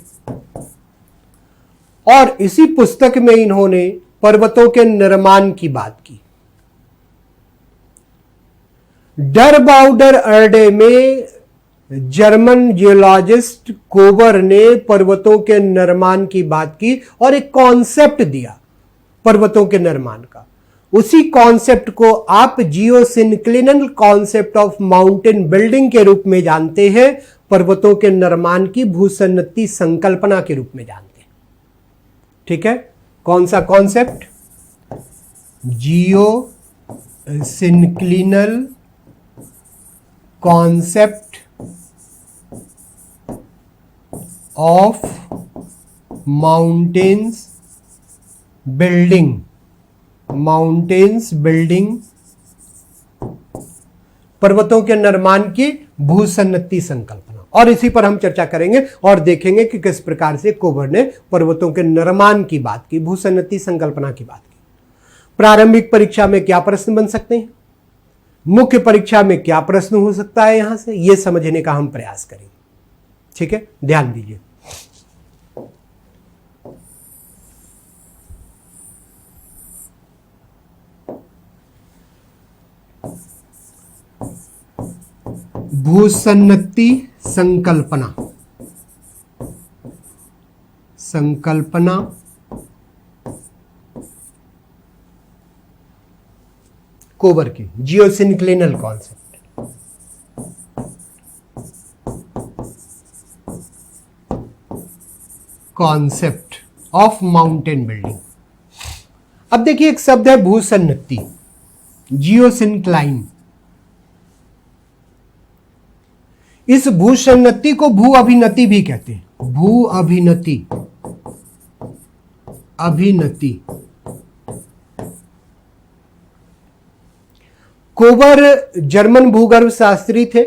और इसी पुस्तक में इन्होंने पर्वतों के निर्माण की बात की। डर बाउडर अर्डे में जर्मन जियोलॉजिस्ट कोबर ने पर्वतों के निर्माण की बात की और एक कॉन्सेप्ट दिया पर्वतों के निर्माण का। उसी कॉन्सेप्ट को आप जियोसिंक्लिनल कॉन्सेप्ट ऑफ माउंटेन बिल्डिंग के रूप में जानते हैं, पर्वतों के निर्माण की भूसन्नति संकल्पना के रूप में जानते हैं। ठीक है, कौन सा concept? Geosynclinal concept of mountains building, पर्वतों के निर्माण की भूसन्नति संकल्पना। और इसी पर हम चर्चा करेंगे और देखेंगे कि किस प्रकार से कोबर ने पर्वतों के निर्माण की बात की, भूसन्नति संकल्पना की बात की। प्रारंभिक परीक्षा में क्या प्रश्न बन सकते हैं, मुख्य परीक्षा में क्या प्रश्न हो सकता है, यहां से यह समझने का हम प्रयास करेंगे। ठीक है, ध्यान दीजिए। भूसन्नति संकल्पना कोबर की, जियोसिंक्लिनल कॉन्सेप्ट ऑफ माउंटेन बिल्डिंग। अब देखिए एक शब्द है भूसन्नति, जियोसिंक्लाइन। इस भूसन्नति को भू अभिनति भी कहते हैं। भू अभिनति कोबर जर्मन भूगर्भ शास्त्री थे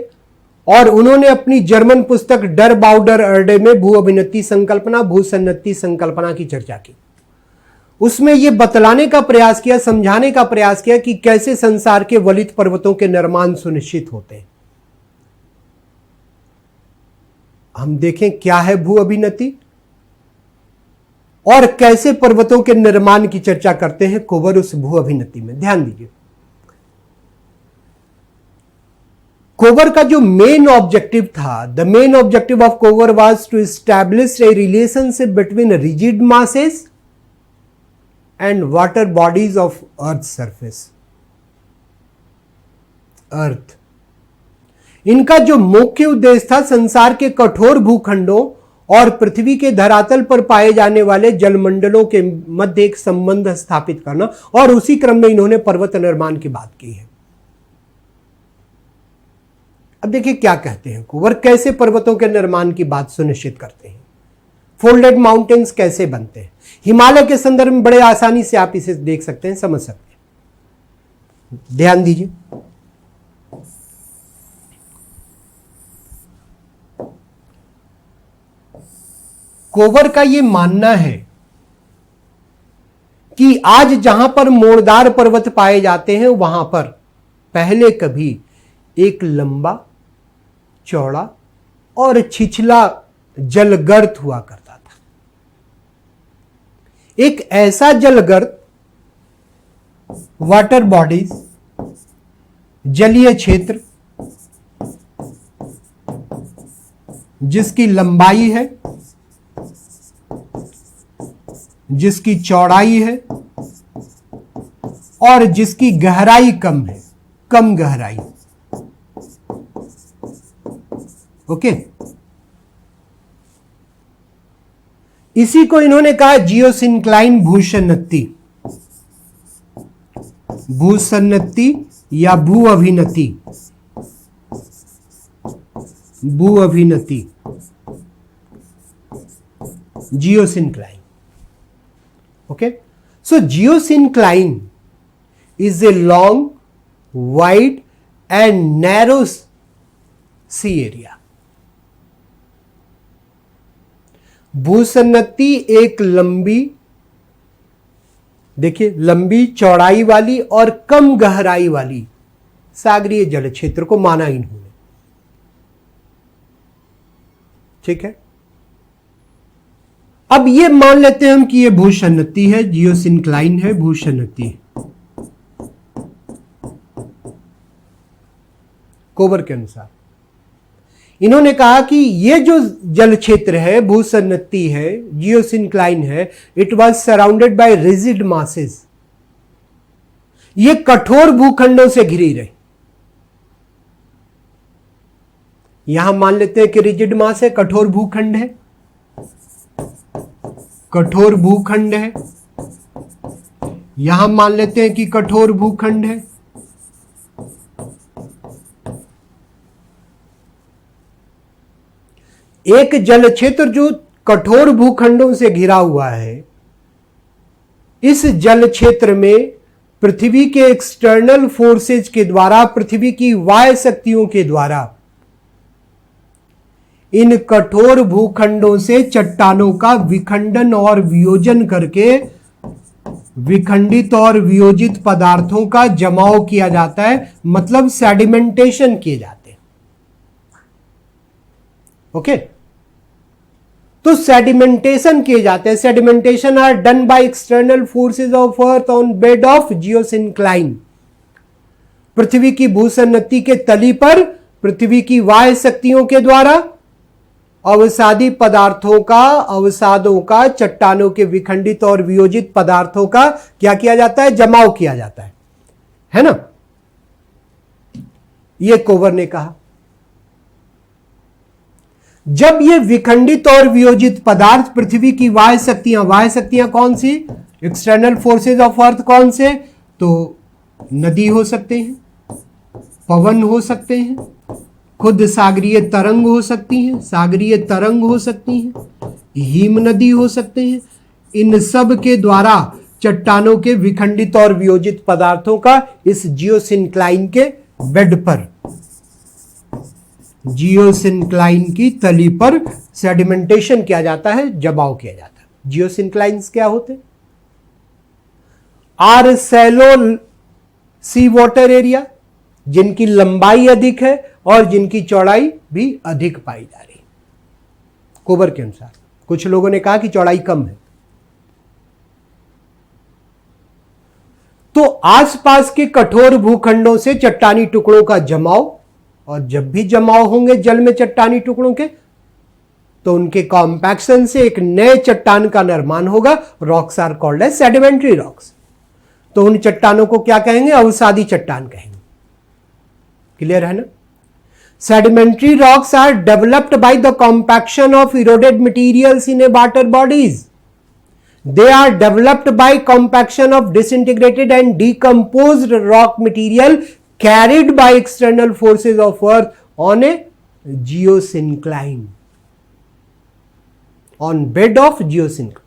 और उन्होंने अपनी जर्मन पुस्तक डर बाउडर अर्डे में भू अभिनति संकल्पना, भूसन्नति संकल्पना की चर्चा की। उसमें यह बतलाने का प्रयास किया, समझाने का प्रयास किया कि कैसे संसार के वलित पर्वतों के निर्माण सुनिश्चित होते हैं। हम देखें क्या है भू अभिनति और कैसे पर्वतों के निर्माण की चर्चा करते हैं कोबर उस भू अभिनति में। ध्यान दीजिए, कोबर का जो मेन ऑब्जेक्टिव था, the main objective of Kober was to establish a relationship between rigid masses and water bodies of earth surface. इनका जो मुख्य उद्देश्य था संसार के कठोर भूखंडों और पृथ्वी के धरातल पर पाए जाने वाले जलमंडलों के मध्य एक संबंध स्थापित करना, और उसी क्रम में इन्होंने पर्वत निर्माण की बात की है। अब देखिए क्या कहते हैं कोबर, कैसे पर्वतों के निर्माण की बात सुनिश्चित करते हैं, फोल्डेड माउंटेन्स कैसे बनते हैं। हिमालय के संदर्भ में बड़े आसानी से आप इसे देख सकते हैं, समझ सकते हैं। ध्यान दीजिए, कोवर का यह मानना है कि आज जहां पर मोड़दार पर्वत पाए जाते हैं वहां पर पहले कभी एक लंबा, चौड़ा और छिछला जलगर्त हुआ करता था। एक ऐसा जलगर्त, वाटर बॉडीज, जलीय क्षेत्र जिसकी लंबाई है, जिसकी चौड़ाई है और जिसकी गहराई कम है, कम गहराई। ओके, इसी को इन्होंने कहा जियोसिंक्लाइन भूसन्नति, भूसन्नति या भू अभिनति, भू अभिनति, geosyncline. Okay, so geosyncline is a long, wide and narrow sea area. भूसन्नति एक लंबी, देखिए लंबी चौड़ाई वाली और कम गहराई वाली सागरीय जल क्षेत्र को माना इन्होंने। ठीक है, अब ये मान लेते हैं हम कि ये भूसन्नति है, जियोसिंक्लाइन है, भूसन्नति। कोवर के अनुसार इन्होंने कहा कि ये जो जल क्षेत्र है, भूसन्नति है, जियोसिंक्लाइन है, it was surrounded by rigid masses. ये कठोर भूखंडों से घिरी रही। यहां मान लेते हैं कि रिजिड मास है, कठोर भूखंड है, कठोर भूखंड है। यहां मान लेते हैं कि कठोर भूखंड है। एक जल क्षेत्र जो कठोर भूखंडों से घिरा हुआ है, इस जल क्षेत्र में पृथ्वी के एक्सटर्नल फोर्सेज के द्वारा, पृथ्वी की बाह्य शक्तियों के द्वारा इन कठोर भूखंडों से चट्टानों का विखंडन और वियोजन करके विखंडित और वियोजित पदार्थों का जमाव किया जाता है, मतलब सेडिमेंटेशन किए जाते हैं। ओके, तो सेडिमेंटेशन किए जाते हैं। Sedimentation are done by external forces of earth on bed of geosyncline. पृथ्वी की भूसन्नति के तली पर पृथ्वी की बाह्य शक्तियों के द्वारा अवसादी पदार्थों का, अवसादों का, चट्टानों के विखंडित और वियोजित पदार्थों का क्या किया जाता है? जमाव किया जाता है ना? यह कोवर ने कहा। जब ये विखंडित और वियोजित पदार्थ पृथ्वी की बाह्य शक्तियां कौन सी? एक्सटर्नल फोर्सेज ऑफ अर्थ कौन से? तो नदी हो सकते हैं, पवन हो सकते हैं, खुद सागरीय तरंग हो सकती हैं, सागरीय तरंग हो सकती हैं, हिम नदी हो सकते हैं। इन सब के द्वारा चट्टानों के विखंडित और वियोजित पदार्थों का इस जियोसिंक्लाइन के बेड पर, जियोसिंक्लाइन की तली पर सेडिमेंटेशन किया जाता है, जमाव किया जाता है। जियोसिंक्लाइन्स क्या होते हैं? Are shallow sea water area, जिनकी लंबाई अधिक है और जिनकी चौड़ाई भी अधिक पाई जा रही है। कोवर के अनुसार कुछ लोगों ने कहा कि चौड़ाई कम है। तो आसपास के कठोर भूखंडों से चट्टानी टुकड़ों का जमाव, और जब भी जमाव होंगे जल में चट्टानी टुकड़ों के, तो उनके कॉम्पैक्शन से एक नए चट्टान का निर्माण होगा। Rocks are called as sedimentary rocks. तो उन चट्टानों को क्या कहेंगे? अवसादी चट्टान कहेंगे। क्लियर है ना? Sedimentary rocks are developed by the compaction of eroded materials in a water bodies. They are developed by compaction of disintegrated and decomposed rock material carried by external forces of earth on a geosyncline, on bed of geosyncline.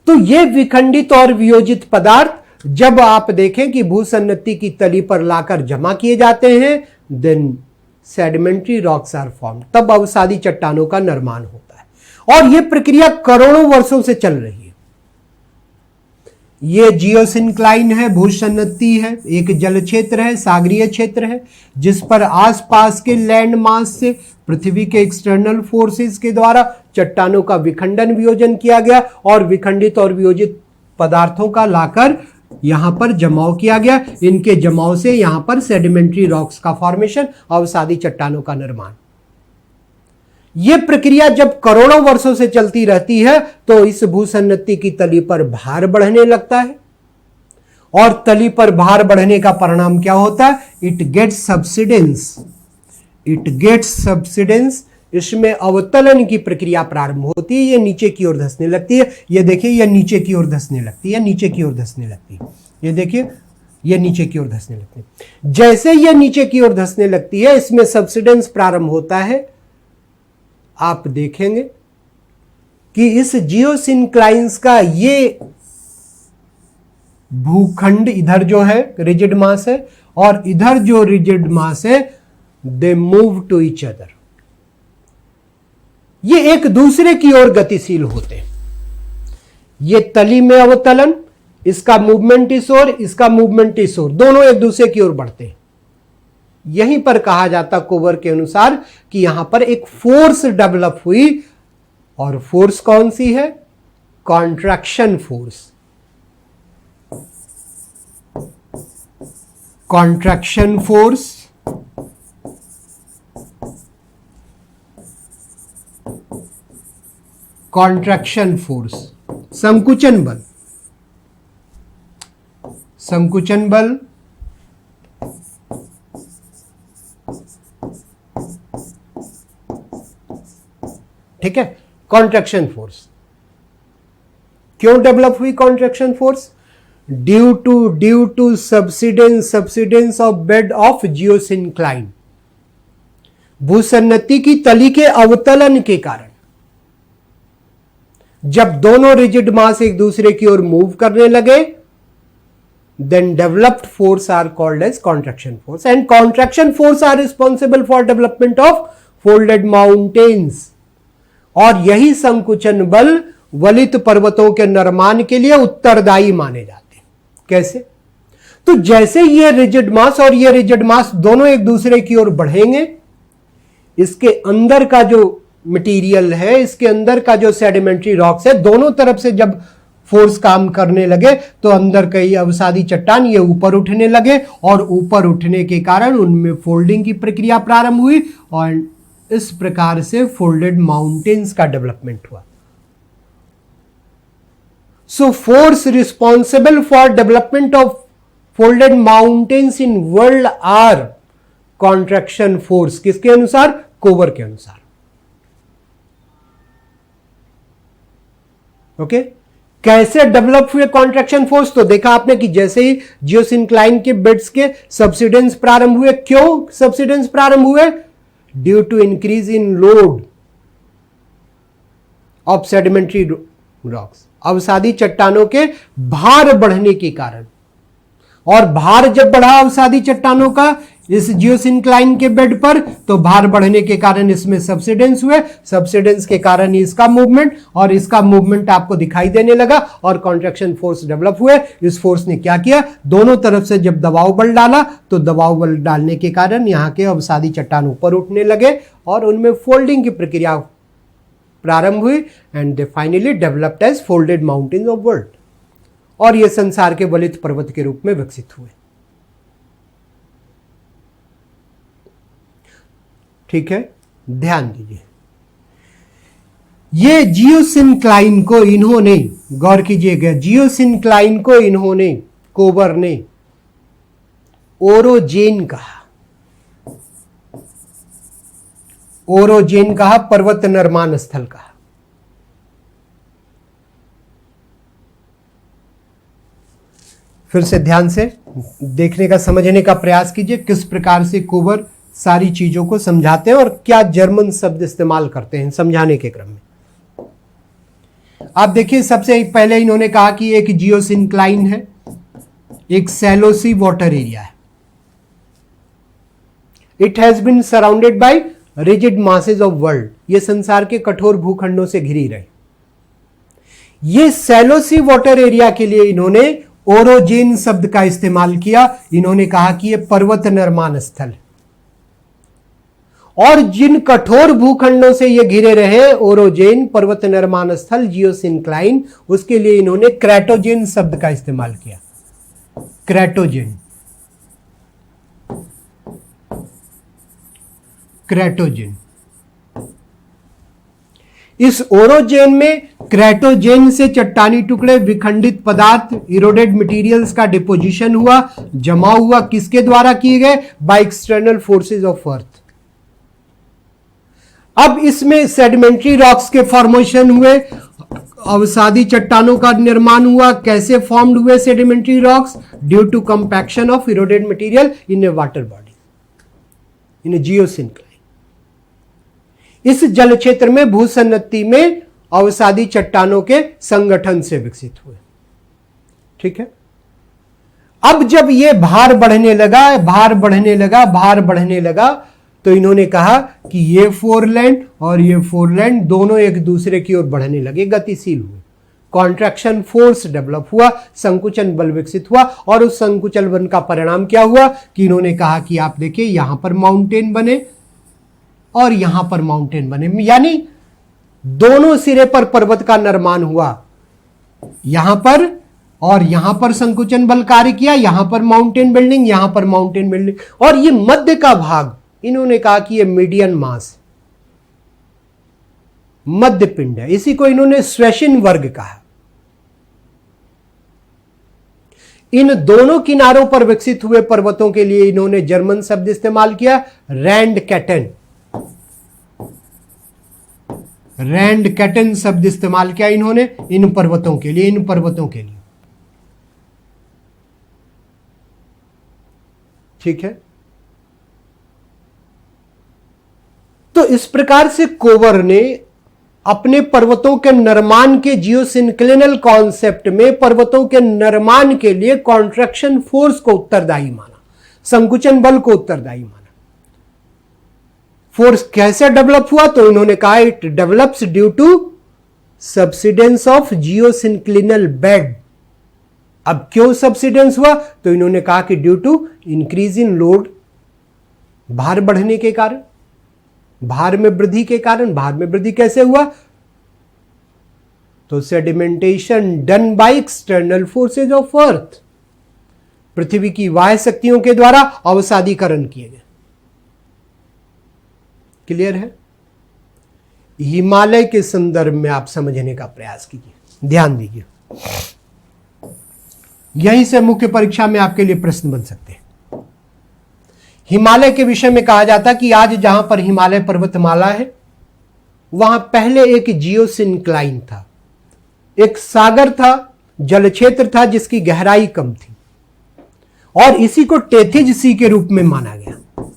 तो ये विखंडित और वियोजित पदार्थ जब आप देखें कि भूसन्नति की तली पर लाकर जमा किए जाते हैं, then sedimentary rocks are form, तब अवसादी चट्टानों का निर्माण होता है। और यह प्रक्रिया करोड़ों वर्षों से चल रही है। यह जियोसिंक्लाइन है, भूसन्नति है, एक जल क्षेत्र है, सागरीय क्षेत्र है, जिस पर आसपास के लैंड मास से पृथ्वी के एक्सटर्नल फोर्सेस के द्वारा चट्टानों का विखंडन वियोजन किया गया और विखंडित और वियोजित पदार्थों का लाकर यहां पर जमाव किया गया। इनके जमाव से यहां पर सेडिमेंट्री रॉक्स का फॉर्मेशन, अवसादी चट्टानों का निर्माण। यह प्रक्रिया जब करोड़ों वर्षों से चलती रहती है तो इस भूसन्नति की तली पर भार बढ़ने लगता है और तली पर भार बढ़ने का परिणाम क्या होता है? It gets subsidence. It gets subsidence. इसमें अवतलन की प्रक्रिया प्रारंभ होती है। ये नीचे की ओर धंसने लगती है। ये देखिए, ये नीचे की ओर धंसने लगती है, नीचे की ओर धंसने लगती है। ये देखिए, ये नीचे की ओर धंसने लगती है। जैसे ये नीचे की ओर धंसने लगती है, इसमें सब्सिडेंस प्रारंभ होता है। आप देखेंगे कि इस जियोसिंक्लाइंस का ये भूखंड इधर जो है रिजिड मास है और इधर जो रिजिड मास है, they move to each other. ये एक दूसरे की ओर गतिशील होते हैं। ये तली में अवतलन, इसका मूवमेंट इस ओर, इसका मूवमेंट इस ओर, दोनों एक दूसरे की ओर बढ़ते हैं। यहीं पर कहा जाता कोवर के अनुसार कि यहां पर एक फोर्स डेवलप हुई और फोर्स कौन सी है? Contraction force. Contraction force, contraction force, संकुचन बल। संकुचन बल ठीक है। कॉन्ट्रैक्शन फोर्स क्यों डेवलप हुई? Contraction force due to subsidence of bed of geosyncline, भूसन्नति की तली के अवतलन के कारण जब दोनों रिजिड मास एक दूसरे की ओर मूव करने लगे, then developed force are called as contraction force, and contraction force are responsible for development of folded mountains। और यही संकुचन बल वलित पर्वतों के निर्माण के लिए उत्तरदायी माने जाते हैं। कैसे? तो जैसे ये रिजिड मास और ये रिजिड मास दोनों एक दूसरे की ओर बढ़ेंगे, इसके अंदर का जो मटेरियल है, इसके अंदर का जो सेडिमेंट्री रॉक्स है, दोनों तरफ से जब फोर्स काम करने लगे तो अंदर कई अवसादी चट्टान ये ऊपर उठने लगे और ऊपर उठने के कारण उनमें फोल्डिंग की प्रक्रिया प्रारंभ हुई और इस प्रकार से फोल्डेड माउंटेन्स का डेवलपमेंट हुआ। So force responsible for development of folded mountains in world are contraction force. किसके अनुसार? कोवर के अनुसार। ओके कैसे डेवलप हुए कॉन्ट्रैक्शन फोर्स? तो देखा आपने कि जैसे ही जियोसिंक्लाइन के बेड्स के सब्सिडेंस प्रारंभ हुए। क्यों सब्सिडेंस प्रारंभ हुए? Due to increase in load of sedimentary rocks, अवसादी चट्टानों के भार बढ़ने के कारण। और भार जब बढ़ा अवसादी चट्टानों का इस जियोसिंक्लाइन के बेड पर, तो भार बढ़ने के कारण इसमें सब्सिडेंस हुए। सब्सिडेंस के कारण ही इसका मूवमेंट और इसका मूवमेंट आपको दिखाई देने लगा और कॉन्ट्रैक्शन फोर्स डेवलप हुए। इस फोर्स ने क्या किया? दोनों तरफ से जब दबाव बल डाला तो दबाव बल डालने के कारण यहां के अवसादी चट्टान ऊपर उठने लगे और उनमें फोल्डिंग की प्रक्रिया प्रारंभ हुई and they finally developed as folded mountains of world. और ये संसार के वलित पर्वत के रूप में विकसित हुए। ठीक है, ध्यान दीजिए। ये जियोसिंक्लाइन को इन्होंने, गौर कीजिएगा, जियोसिंक्लाइन को इन्होंने, कोवर ने ओरोजेन कहा। ओरोजेन कहा, पर्वत निर्माण स्थल कहा। फिर से ध्यान से देखने का, समझने का प्रयास कीजिए किस प्रकार से कोवर सारी चीजों को समझाते हैं और क्या जर्मन शब्द इस्तेमाल करते हैं समझाने के क्रम में। आप देखिए, सबसे पहले इन्होंने कहा कि एक जियोसिंक्लाइन है, एक सैलो सी वाटर एरिया है, it has been surrounded by rigid masses of world, ये संसार के कठोर भूखंडों से घिरी रहे। ये सैलो सी वाटर एरिया के लिए इन्होंने ओरोजेन शब्द का इस्तेमाल किया। इन्होंने कहा कि यह पर्वत निर्माण स्थल, और जिन कठोर भूखंडों से ये घिरे रहे ओरोजेन पर्वत निर्माण स्थल जियोसिंक्लाइन, उसके लिए इन्होंने क्रेटोजेन शब्द का इस्तेमाल किया। क्रेटोजेन, क्रेटोजेन। इस ओरोजेन में क्रेटोजेन से चट्टानी टुकड़े, विखंडित पदार्थ, इरोडेड मटेरियल्स का डिपोजिशन हुआ, जमा हुआ। किसके द्वारा किए गए? By external forces of earth. अब इसमें सेडिमेंट्री रॉक्स के फॉर्मेशन हुए, अवसादी चट्टानों का निर्माण हुआ। कैसे फॉर्म्ड हुए sedimentary rocks? Due to compaction of eroded material in a water body, in a geosyncline. इस जल क्षेत्र में भूसन्नति में अवसादी चट्टानों के संगठन से विकसित हुए। ठीक है। अब जब यह भार बढ़ने लगा, तो इन्होंने कहा कि ये फोरलैंड और ये फोरलैंड दोनों एक दूसरे की ओर बढ़ने लगे, गतिशील हुए। कॉन्ट्रैक्शन फोर्स डेवलप हुआ, संकुचन बल विकसित हुआ, और उस संकुचन बल का परिणाम क्या हुआ कि इन्होंने कहा कि आप देखिए यहां पर माउंटेन बने और यहां पर माउंटेन बने, यानी दोनों सिरे पर पर्वत का निर्माण हुआ। यहां पर और यहां पर संकुचन बल कार्य किया, यहां पर माउंटेन बिल्डिंग, यहां पर माउंटेन बिल्डिंग, और ये मध्य का भाग इन्होंने कहा कि ये मीडियन मास, मध्य पिंड है। इसी को इन्होंने श्वेशिन वर्ग कहा। इन दोनों किनारों पर विकसित हुए पर्वतों के लिए इन्होंने जर्मन शब्द इस्तेमाल किया, रैंडकैटन। रैंडकैटन शब्द इस्तेमाल किया इन्होंने इन पर्वतों के लिए, ठीक है। तो इस प्रकार से कोवर ने अपने पर्वतों के निर्माण के जियोसिंक्लिनल कॉन्सेप्ट में पर्वतों के निर्माण के लिए कॉन्ट्रैक्शन फोर्स को उत्तरदायी माना, संकुचन बल को उत्तरदायी माना। फोर्स कैसे डेवलप हुआ? तो इन्होंने कहा it develops due to subsidence of geosynclinal bed. अब क्यों सब्सिडेंस हुआ? तो इन्होंने कहा कि due to increase in load, भार बढ़ने के कारण, भार में वृद्धि के कारण। भार में वृद्धि कैसे हुआ? तो sedimentation done by external forces of earth, पृथ्वी की बाह्य शक्तियों के द्वारा अवसादीकरण किए गए। क्लियर है? हिमालय के संदर्भ में आप समझने का प्रयास कीजिए, ध्यान दीजिए, यहीं से मुख्य परीक्षा में आपके लिए प्रश्न बन सकते हैं। हिमालय के विषय में कहा जाता कि आज जहां पर हिमालय पर्वतमाला है वहां पहले एक जियोसिंक्लाइन था, एक सागर था, जल क्षेत्र था जिसकी गहराई कम थी, और इसी को टेथिज सी के रूप में माना गया,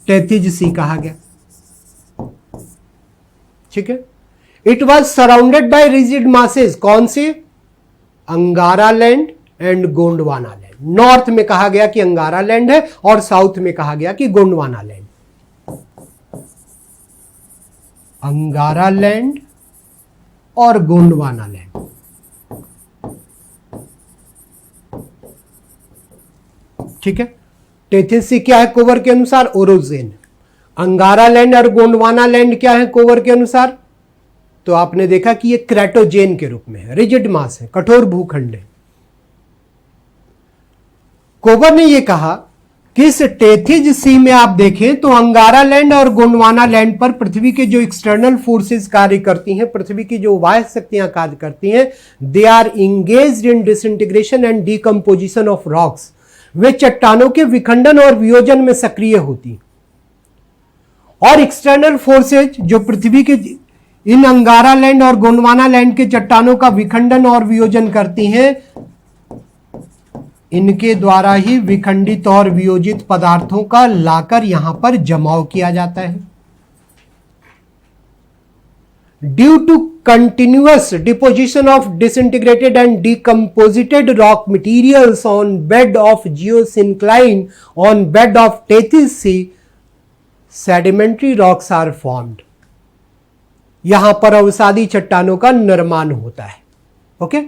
टेथिज सी कहा गया। ठीक है। It was surrounded by rigid masses. कौन से? अंगारा land and Gondwana land. North में कहा गया कि अंगारा लैंड है और साउथ में कहा गया कि गोंडवाना लैंड। अंगारा लैंड और गोंडवाना लैंड। ठीक है। टेथिस क्या है कोवर के अनुसार? ओरोजेन। अंगारा लैंड और गोंडवाना लैंड क्या है कोवर के अनुसार? तो आपने देखा कि ये क्रेटोजेन के रूप में है, रिजिड मास है, कठोर भूखंड है। कोवर ने यह कहा कि इस टेथिज सी में आप देखें तो अंगारा लैंड और गोंडवाना लैंड पर पृथ्वी के जो एक्सटर्नल फोर्सेस कार्य करती हैं, पृथ्वी की जो बाह्य शक्तियां कार्य करती हैं, they are engaged in disintegration and decomposition of rocks. वे चट्टानों के विखंडन और वियोजन में सक्रिय होती, और एक्सटर्नल फोर्सेज जो पृथ्वी के इन अंगारा लैंड और गोंडवाना लैंड के चट्टानों का विखंडन और वियोजन करती हैं, इनके द्वारा ही विखंडित और वियोजित पदार्थों का लाकर यहां पर जमाव किया जाता है। Due to continuous deposition of disintegrated and decomposited rock materials on bed of geosyncline on bed of Tethys sea, sedimentary rocks are formed. यहां पर अवसादी चट्टानों का निर्माण होता है। Okay,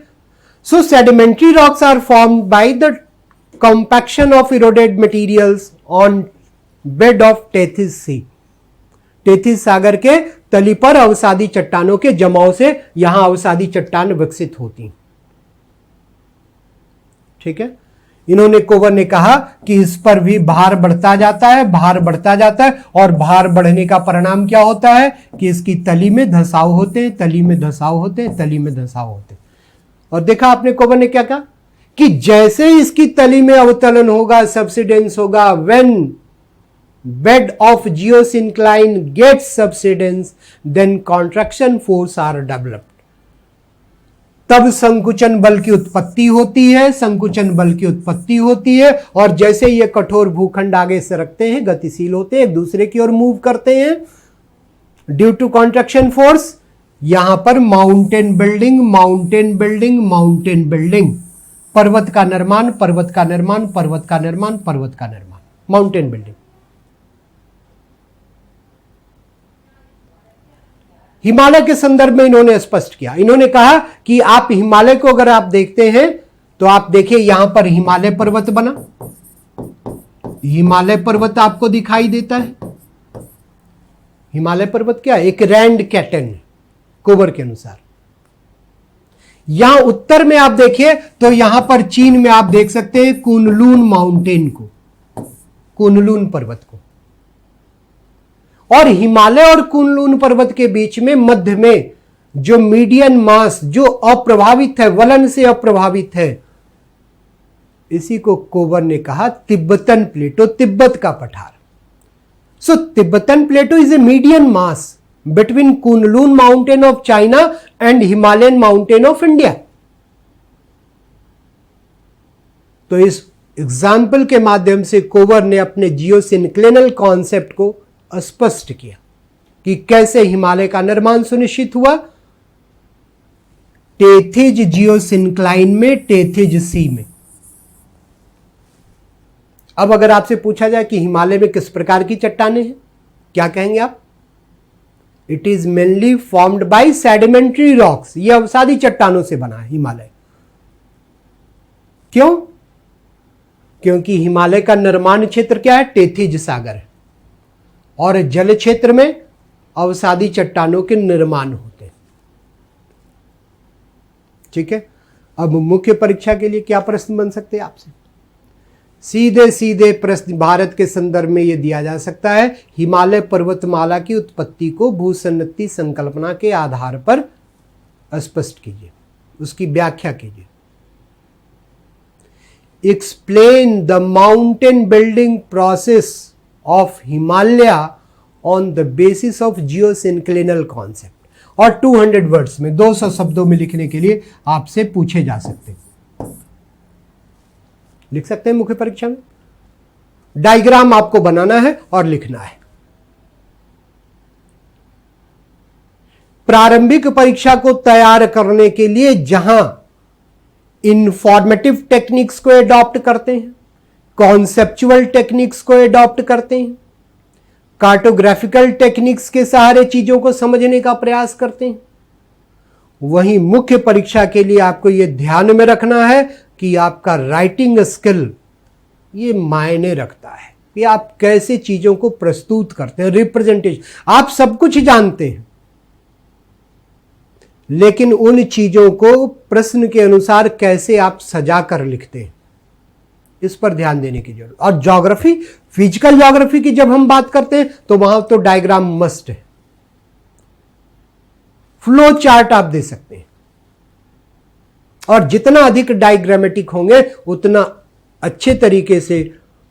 so sedimentary rocks are formed by the compaction of eroded materials on bed of Tethys sea. Tethys सागर के तली पर अवसादी चट्टानों के जमाव से यहां अवसादी चट्टान विकसित होती। ठीक है, इन्होंने कोवर ने कहा कि इस पर भी भार बढ़ता जाता है, भार बढ़ता जाता है, और भार बढ़ने का परिणाम क्या होता है कि इसकी तली में धसाव होते हैं, तली में धसाव होते हैं, तली में धसाव होते हैं। और देखा आपने कोवर ने क्या कहा कि जैसे इसकी तली में अवतलन होगा, सबसिडेंस होगा, when bed of geosyncline gets subsidence then contraction force are developed। तब संकुचन बल की उत्पत्ति होती है, संकुचन बल की उत्पत्ति होती है, और जैसे ये कठोर भूखंड आगे सरकते हैं, गतिशील होते हैं, एक दूसरे की ओर मूव करते हैं ड्यू टू कॉन्ट्रैक्शन फोर्स। यहां पर mountain building, mountain building, mountain building, पर्वत का निर्माण, पर्वत का निर्माण, पर्वत का निर्माण, पर्वत का निर्माण, माउंटेन बिल्डिंग। हिमालय के संदर्भ में इन्होंने स्पष्ट किया। इन्होंने कहा कि आप हिमालय को अगर आप देखते हैं तो आप देखिए यहां पर हिमालय पर्वत बना, हिमालय पर्वत आपको दिखाई देता है। हिमालय पर्वत क्या है? एक रैंड कैटन कोवर के अनुसार। यहां उत्तर में आप देखिए तो यहां पर चीन में आप देख सकते हैं कुनलुन माउंटेन को, कुनलुन पर्वत को, और हिमालय और कुनलुन पर्वत के बीच में मध्य में जो मीडियन मास, जो अप्रभावित है, वलन से अप्रभावित है, इसी को कोवर ने कहा तिब्बतन प्लेटो, तिब्बत का पठार। So Tibetan plateau is a median mass between Kunlun mountain of China and Himalayan mountain of India. तो इस एग्जाम्पल के माध्यम से कोवर ने अपने जियोसिंक्लिनल कॉन्सेप्ट को स्पष्ट किया कि कैसे हिमालय का निर्माण सुनिश्चित हुआ। टेथिज जियोसिंक्लाइन में, टेथिज सी में। अब अगर आपसे पूछा जाए कि हिमालय में किस प्रकार की चट्टानें हैं, क्या कहेंगे आप? It is mainly formed by sedimentary rocks. यह अवसादी चट्टानों से बना है हिमालय। क्यों? क्योंकि हिमालय का निर्माण क्षेत्र क्या है? टेथिज सागर है, और जल क्षेत्र में अवसादी चट्टानों के निर्माण होते हैं। ठीक है, अब मुख्य परीक्षा के लिए क्या प्रश्न बन सकते हैं आपसे? सीधे सीधे प्रश्न भारत के संदर्भ में यह दिया जा सकता है, हिमालय पर्वतमाला की उत्पत्ति को भूसन्नति संकल्पना के आधार पर स्पष्ट कीजिए, उसकी व्याख्या कीजिए। Explain the mountain building process of Himalaya on the basis of geosynclinal concept. और 200 वर्ड्स में, 200 शब्दों में लिखने के लिए आपसे पूछे जा सकते हैं। लिख सकते हैं मुख्य परीक्षा में। डायग्राम आपको बनाना है और लिखना है। प्रारंभिक परीक्षा को तैयार करने के लिए जहां इंफॉर्मेटिव टेक्निक्स को एडॉप्ट करते हैं, कॉन्सेप्चुअल टेक्निक्स को एडॉप्ट करते हैं, कार्टोग्राफिकल टेक्निक्स के सहारे चीजों को समझने का प्रयास करते हैं, वहीं मुख्य परीक्षा के लिए आपको यह ध्यान में रखना है कि आपका राइटिंग स्किल ये मायने रखता है कि आप कैसे चीजों को प्रस्तुत करते हैं। रिप्रेजेंटेशन, आप सब कुछ जानते हैं, लेकिन उन चीजों को प्रश्न के अनुसार कैसे आप सजा कर लिखते हैं, इस पर ध्यान देने की जरूरत। और ज्योग्राफी, फिजिकल ज्योग्राफी की जब हम बात करते हैं तो वहां तो डायग्राम मस्ट है। फ्लो चार्ट आप दे सकते हैं, और जितना अधिक डायग्रामेटिक होंगे उतना अच्छे तरीके से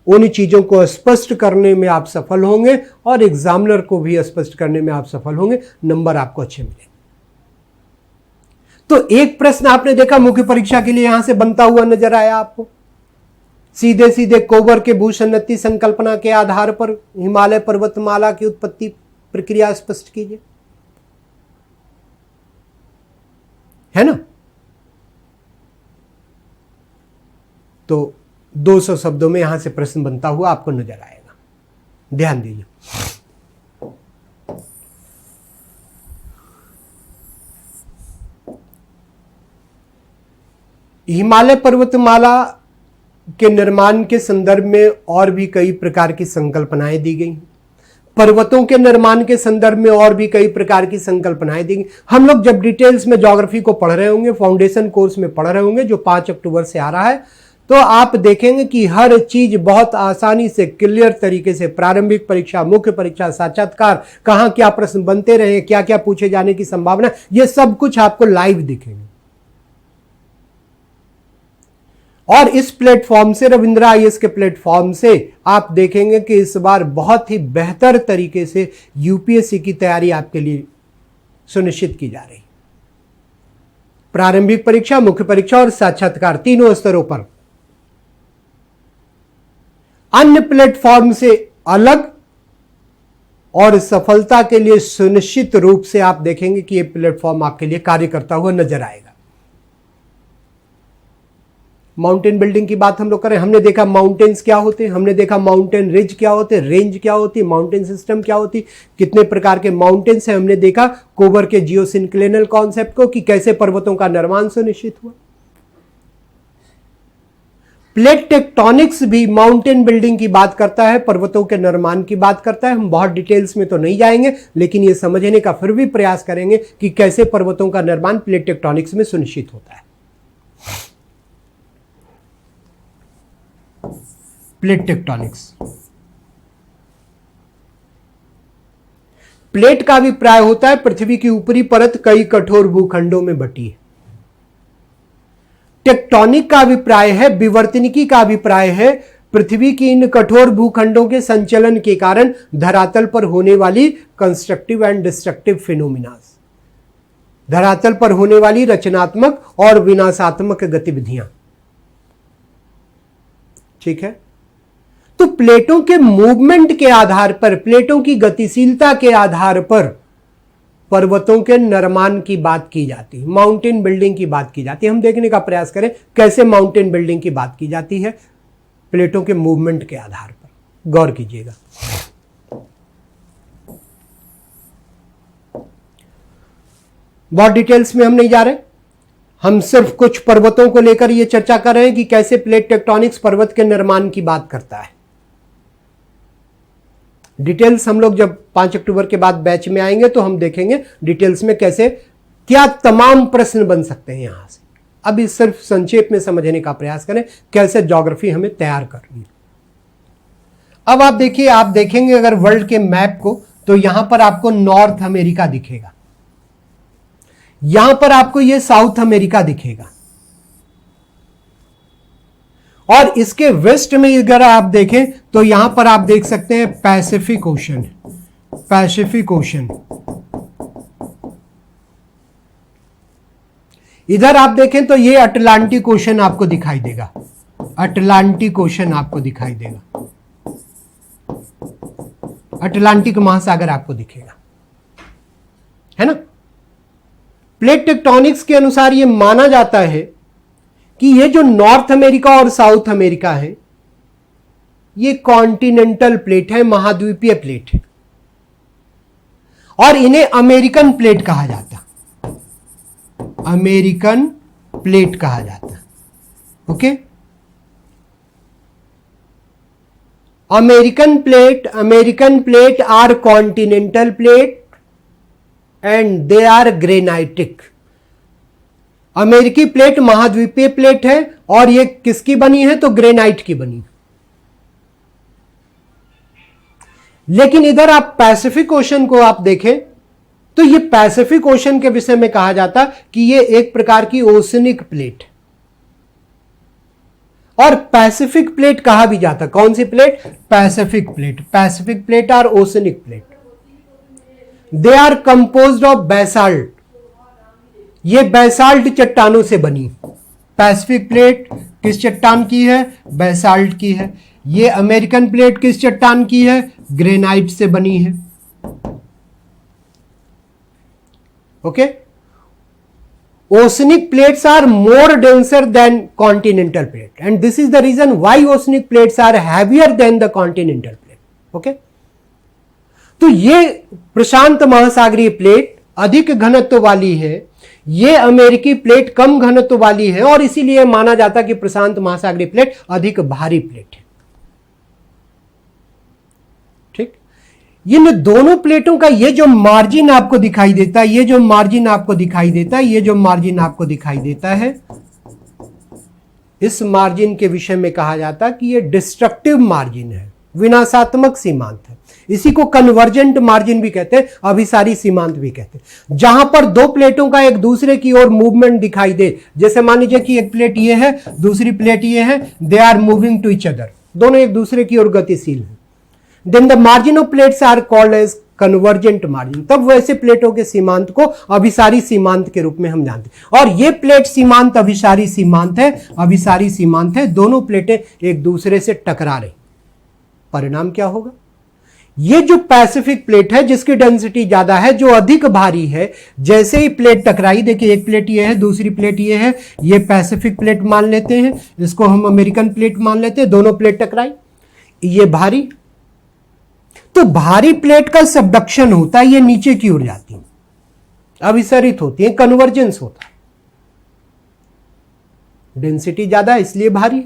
उन चीजों को स्पष्ट करने में आप सफल होंगे, और एग्जामिनर को भी स्पष्ट करने में आप सफल होंगे, नंबर आपको अच्छे मिलेंगे। तो एक प्रश्न आपने देखा मुख्य परीक्षा के लिए यहां से बनता हुआ नजर आया आपको। सीधे सीधे कोवर के भूसन्नति संकल्पना के आधार पर हिमालय पर्वतमाला की उत्पत्ति प्रक्रिया स्पष्ट कीजिए, है ना? तो 200 शब्दों में यहां से प्रश्न बनता हुआ आपको नजर आएगा। ध्यान दीजिए। हिमालय पर्वतमाला के निर्माण के संदर्भ में और भी कई प्रकार की संकल्पनाएं दी गई। पर्वतों के निर्माण के संदर्भ में और भी कई प्रकार की संकल्पनाएं दी गई। हम लोग जब डिटेल्स में ज्योग्राफी को पढ़ रहे होंगे, फाउंडेशन कोर्स में पढ़ रहे होंगे जो 5 अक्टूबर से आ रहा है, तो आप देखेंगे कि हर चीज बहुत आसानी से क्लियर तरीके से, प्रारंभिक परीक्षा, मुख्य परीक्षा, साक्षात्कार, कहां क्या प्रश्न बनते रहे, क्या क्या पूछे जाने की संभावना, ये सब कुछ आपको लाइव दिखेंगे। और इस प्लेटफॉर्म से, रविंद्रा आईएएस के प्लेटफॉर्म से आप देखेंगे कि इस बार बहुत ही बेहतर तरीके से यूपीएससी की तैयारी आपके लिए सुनिश्चित की जा रही। प्रारंभिक परीक्षा, मुख्य परीक्षा और साक्षात्कार, तीनों स्तरों पर अन्य प्लेटफॉर्म से अलग और सफलता के लिए सुनिश्चित रूप से आप देखेंगे कि यह प्लेटफॉर्म आपके लिए कार्य करता हुआ नजर आएगा। माउंटेन बिल्डिंग की बात हम लोग करें, हमने देखा माउंटेन्स क्या होते हैं, हमने देखा माउंटेन रिज क्या होते हैं, रेंज क्या होती है, माउंटेन सिस्टम क्या होती, कितने प्रकार के माउंटेन्स हैं, हमने देखा कोबर के जियोसिंक्लिनल कॉन्सेप्ट को कि कैसे पर्वतों का निर्माण सुनिश्चित हुआ। प्लेट टेक्टोनिक्स भी माउंटेन बिल्डिंग की बात करता है, पर्वतों के निर्माण की बात करता है। हम बहुत डिटेल्स में तो नहीं जाएंगे, लेकिन यह समझने का फिर भी प्रयास करेंगे कि कैसे पर्वतों का निर्माण प्लेट टेक्टोनिक्स में सुनिश्चित होता है। प्लेट टेक्टोनिक्स, प्लेट का अभिप्राय होता है पृथ्वी की ऊपरी परत कई कठोर भूखंडों में बटी है। टेक्टोनिक का अभिप्राय है, विवर्तनिकी का अभिप्राय है पृथ्वी की इन कठोर भूखंडों के संचलन के कारण धरातल पर होने वाली कंस्ट्रक्टिव एंड डिस्ट्रक्टिव फिनोमिनास, धरातल पर होने वाली रचनात्मक और विनाशात्मक गतिविधियां। ठीक है, तो प्लेटों के मूवमेंट के आधार पर, प्लेटों की गतिशीलता के आधार पर पर्वतों के निर्माण की बात की जाती है, माउंटेन बिल्डिंग की बात की जाती है। हम देखने का प्रयास करें कैसे माउंटेन बिल्डिंग की बात की जाती है प्लेटों के मूवमेंट के आधार पर। गौर कीजिएगा। बहुत डिटेल्स में हम नहीं जा रहे, हम सिर्फ कुछ पर्वतों को लेकर यह चर्चा कर रहे हैं कि कैसे प्लेट टेक्टोनिक्स पर्वत के निर्माण की बात करता है। डिटेल्स हम लोग जब 5 अक्टूबर के बाद बैच में आएंगे तो हम देखेंगे डिटेल्स में कैसे क्या तमाम प्रश्न बन सकते हैं यहां से। अभी सिर्फ संक्षेप में समझने का प्रयास करें कैसे ज्योग्राफी हमें तैयार करनी है। अब आप देखिए, आप देखेंगे अगर वर्ल्ड के मैप को तो यहां पर आपको नॉर्थ अमेरिका दिखेगा, यहां पर आपको यह साउथ अमेरिका दिखेगा, और इसके वेस्ट में अगर आप देखें तो यहां पर आप देख सकते हैं पैसिफिक ओशन, पैसिफिक ओशन। इधर आप देखें तो ये अटलांटिक ओशन आपको दिखाई देगा, अटलांटिक ओशन आपको दिखाई देगा, अटलांटिक महासागर आपको दिखेगा, है ना। प्लेट टेक्टोनिक्स के अनुसार यह माना जाता है कि ये जो नॉर्थ अमेरिका और साउथ अमेरिका है ये कॉन्टिनेंटल प्लेट है, महाद्वीपीय प्लेट है, और इन्हें अमेरिकन प्लेट कहा जाता, अमेरिकन प्लेट कहा जाता। Okay, American plate are continental plate and they are granitic. अमेरिकी प्लेट महाद्वीपीय प्लेट है और ये किसकी बनी है तो ग्रेनाइट की बनी। लेकिन इधर आप पैसिफिक ओशन को आप देखें तो ये पैसिफिक ओशन के विषय में कहा जाता कि ये एक प्रकार की ओशनिक प्लेट, और पैसिफिक प्लेट कहा भी जाता। कौन सी plate? Pacific plate. Pacific plate are oceanic plate, they are composed of basalt. ये बैसाल्ट चट्टानों से बनी। पैसिफिक प्लेट किस चट्टान की है? बैसाल्ट की है। ये अमेरिकन प्लेट किस चट्टान की है? ग्रेनाइट से बनी है। Okay, oceanic plates are more denser than continental plate and this is the reason why oceanic plates are heavier than the continental plate. Okay, तो ये प्रशांत महासागरीय प्लेट अधिक घनत्व वाली है, ये अमेरिकी प्लेट कम घनत्व वाली है, और इसीलिए माना जाता है कि प्रशांत महासागरीय प्लेट अधिक भारी प्लेट है। ठीक, इन दोनों प्लेटों का ये जो मार्जिन आपको दिखाई देता है, ये जो मार्जिन आपको दिखाई देता है, ये जो मार्जिन आपको दिखाई देता है, इस मार्जिन के विषय में कहा जाता है कि ये डिस्ट्रक्टिव मार्जिन है, विनाशात्मक सीमांत है। इसी को कन्वर्जेंट मार्जिन भी कहते हैं, अभिसारी सीमांत भी कहते हैं। जहां पर दो प्लेटों का एक दूसरे की ओर मूवमेंट दिखाई दे, जैसे मान लीजिए कि एक प्लेट ये है, दूसरी प्लेट ये है, they are moving to each other, दोनों एक दूसरे की ओर गतिशील हैं, then the margin of plates are called as convergent margin. तब वैसे प्लेटों के सीमांत को अभिसारी सीमांत के रूप में हम जानते हैं। और ये प्लेट सीमांत अभिसारी सीमांत है, अभिसारी सीमांत है, दोनों प्लेटें एक दूसरे से टकरा रही। परिणाम क्या होगा? ये जो पैसिफिक प्लेट है जिसकी डेंसिटी ज्यादा है, जो अधिक भारी है, जैसे ही प्लेट टकराई, देखिए एक प्लेट ये है, दूसरी प्लेट ये है, ये पैसिफिक प्लेट मान लेते हैं, इसको हम अमेरिकन प्लेट मान लेते हैं, दोनों प्लेट टकराई, ये भारी, तो भारी प्लेट का सबडक्शन होता है, ये नीचे की ओर जाती है, अभिसरित होती है, कन्वर्जेंस होता है, डेंसिटी ज्यादा है इसलिए भारी।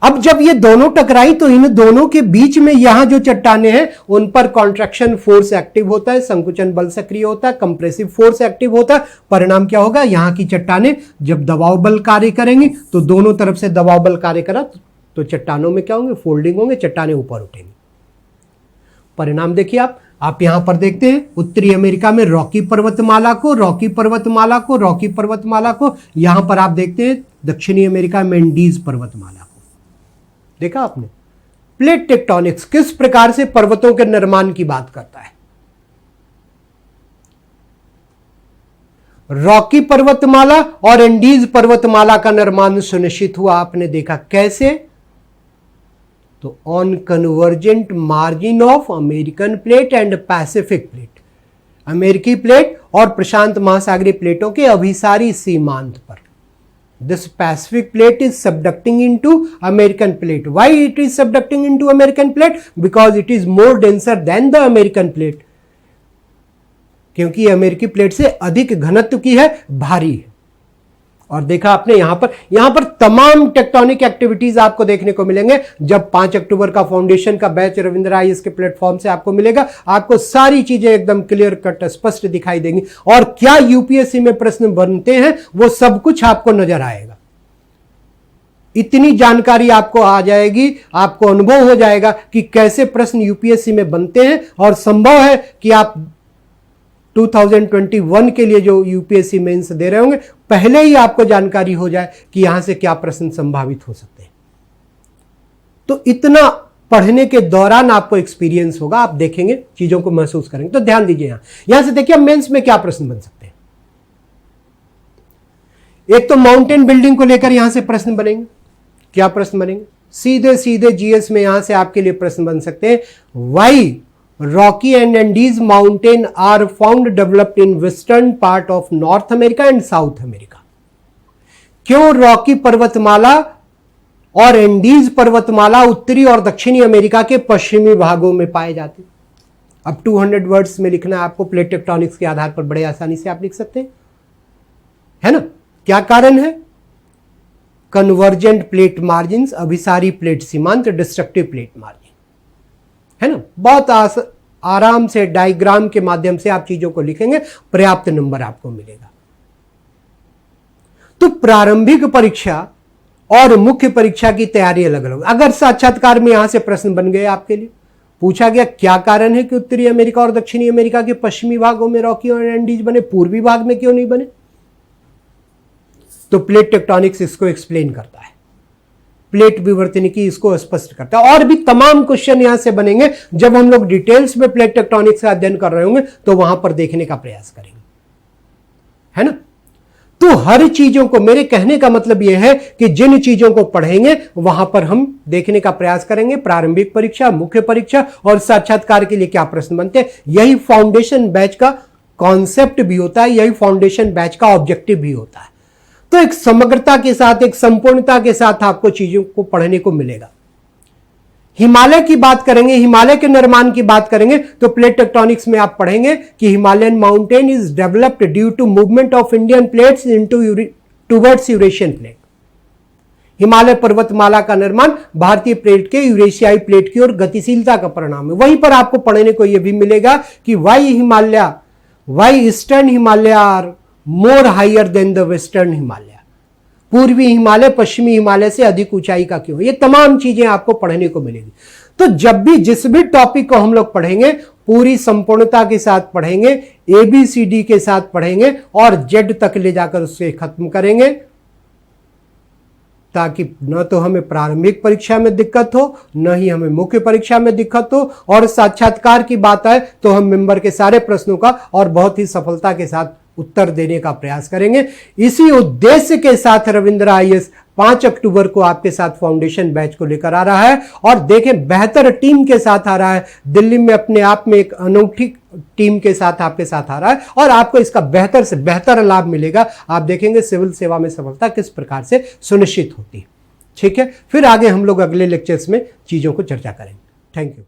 अब जब ये दोनों टकराई तो इन दोनों के बीच में यहां जो चट्टाने हैं उन पर कॉन्ट्रैक्शन फोर्स एक्टिव होता है, संकुचन बल सक्रिय होता है, कंप्रेसिव फोर्स एक्टिव होता है। परिणाम क्या होगा? यहां की चट्टाने जब दबाव बल कार्य करेंगी तो दोनों तरफ से दबाव बल कार्य करा तो चट्टानों में क्या होंगे? फोल्डिंग होंगे, चट्टाने ऊपर उठेंगी। परिणाम देखिए आप यहां पर देखते हैं, उत्तरी अमेरिका में रॉकी पर्वतमाला को, रॉकी पर्वतमाला को, रॉकी पर्वतमाला को, यहां पर आप देखते हैं दक्षिणी अमेरिका में एंडीज पर्वतमाला को। देखा आपने? प्लेट टेक्टोनिक्स किस प्रकार से पर्वतों के निर्माण की बात करता है। रॉकी पर्वतमाला और एंडीज पर्वतमाला का निर्माण सुनिश्चित हुआ, आपने देखा कैसे? तो on convergent margin of American plate and Pacific plate, अमेरिकी प्लेट और प्रशांत महासागरीय प्लेटों के अभिसारी सीमांत पर। This Pacific plate is subducting into American plate. Why it is subducting into American plate? Because it is more denser than the American plate. क्योंकि अमेरिकी प्लेट से अधिक घनत्व की है, भारी है। और देखा आपने यहां पर तमाम टेक्टोनिक एक्टिविटीज आपको देखने को मिलेंगे। जब 5 अक्टूबर का फाउंडेशन का बैच रविंद्र आईएएस के प्लेटफॉर्म से आपको मिलेगा, आपको सारी चीजें एकदम क्लियर कट स्पष्ट दिखाई देंगी, और क्या यूपीएससी में प्रश्न बनते हैं वो सब कुछ आपको नजर आएगा। इतनी जानकारी आपको आ जाएगी, आपको अनुभव हो जाएगा कि कैसे प्रश्न यूपीएससी में बनते हैं, और संभव है कि आप 2021 के लिए जो यूपीएससी मेंस दे रहे होंगे, पहले ही आपको जानकारी हो जाए कि यहां से क्या प्रश्न संभावित हो सकते हैं। तो इतना पढ़ने के दौरान आपको एक्सपीरियंस होगा, आप देखेंगे, चीजों को महसूस करेंगे। तो ध्यान दीजिए, यहां से देखिए मेंस में क्या प्रश्न बन सकते हैं। एक तो माउंटेन बिल्डिंग को लेकर यहां से प्रश्न बनेंगे। क्या प्रश्न बनेंगे? सीधे सीधे जीएस में यहां से आपके लिए प्रश्न बन सकते हैं, Y Rocky and Andes mountain are found developed in western part of North America and South America. क्यों रॉकी पर्वतमाला और एंडीज पर्वतमाला उत्तरी और दक्षिणी अमेरिका के पश्चिमी भागों में पाए जाते? अब 200 वर्ड्स में लिखना है आपको, प्लेट टेक्टोनिक्स के आधार पर बड़े आसानी से आप लिख सकते हैं, है ना? क्या कारण है? कन्वर्जेंट प्लेट मार्जिन, अभिसारी प्लेट सीमांत, डिस्ट्रक्टिव प्लेट मार्जिन, है ना? बहुत आराम से डायग्राम के माध्यम से आप चीजों को लिखेंगे, पर्याप्त नंबर आपको मिलेगा। तो प्रारंभिक परीक्षा और मुख्य परीक्षा की तैयारी अलग अलग। अगर साक्षात्कार में यहां से प्रश्न बन गए, आपके लिए पूछा गया क्या कारण है कि उत्तरी अमेरिका और दक्षिणी अमेरिका के पश्चिमी भागों में रॉकी और एंडीज बने, पूर्वी भाग में क्यों नहीं बने? तो प्लेट टेक्टोनिक्स इसको एक्सप्लेन करता है, प्लेट विवर्तनिकी इसको स्पष्ट करता है। और भी तमाम क्वेश्चन यहां से बनेंगे, जब हम लोग डिटेल्स में प्लेट टेक्टोनिक्स का अध्ययन कर रहे होंगे तो वहां पर देखने का प्रयास करेंगे, है ना? तो हर चीजों को, मेरे कहने का मतलब यह है कि जिन चीजों को पढ़ेंगे वहां पर हम देखने का प्रयास करेंगे, प्रारंभिक परीक्षा, मुख्य परीक्षा और साक्षात्कार के लिए क्या प्रश्न बनते हैं। यही फाउंडेशन बैच का कॉन्सेप्ट भी होता है, यही फाउंडेशन बैच का ऑब्जेक्टिव भी होता है। तो एक समग्रता के साथ, एक संपूर्णता के साथ आपको चीजों को पढ़ने को मिलेगा। हिमालय की बात करेंगे, हिमालय के निर्माण की बात करेंगे, तो प्लेट टेक्टोनिक्स में आप पढ़ेंगे कि Himalayan mountain is developed due to movement of Indian plates into towards Eurasian plate. Himalaya पर्वतमाला का निर्माण भारतीय प्लेट के यूरेशियाई प्लेट की ओर गतिशीलता का परिणाम है। वहीं पर आपको पढ़ने को यह भी मिलेगा कि why eastern Himalaya are more higher than the western Himalaya. पूर्वी हिमालय पश्चिमी हिमालय से अधिक ऊंचाई का क्यों? ये तमाम चीजें आपको पढ़ने को मिलेगी। तो जब भी जिस भी टॉपिक को हम लोग पढ़ेंगे पूरी संपूर्णता के साथ पढ़ेंगे, ABCD के साथ पढ़ेंगे और Z तक ले जाकर उससे खत्म करेंगे, ताकि न तो हमें प्रारंभिक परीक्षा में दिक्कत हो, न ही हमें मुख्य परीक्षा में दिक्कत हो, और साक्षात्कार की बात आए तो हम मेंबर के सारे प्रश्नों का और बहुत ही सफलता के साथ उत्तर देने का प्रयास करेंगे। इसी उद्देश्य के साथ रविंद्र IAS 5 अक्टूबर को आपके साथ फाउंडेशन बैच को लेकर आ रहा है, और देखें बेहतर टीम के साथ आ रहा है। दिल्ली में अपने आप में एक अनूठी टीम के साथ आपके साथ आ रहा है, और आपको इसका बेहतर से बेहतर लाभ मिलेगा। आप देखेंगे सिविल सेवा में सफलता किस प्रकार से सुनिश्चित होती है। ठीक है, फिर आगे हम लोग अगले लेक्चर्स में चीजों को चर्चा करेंगे। Thank you.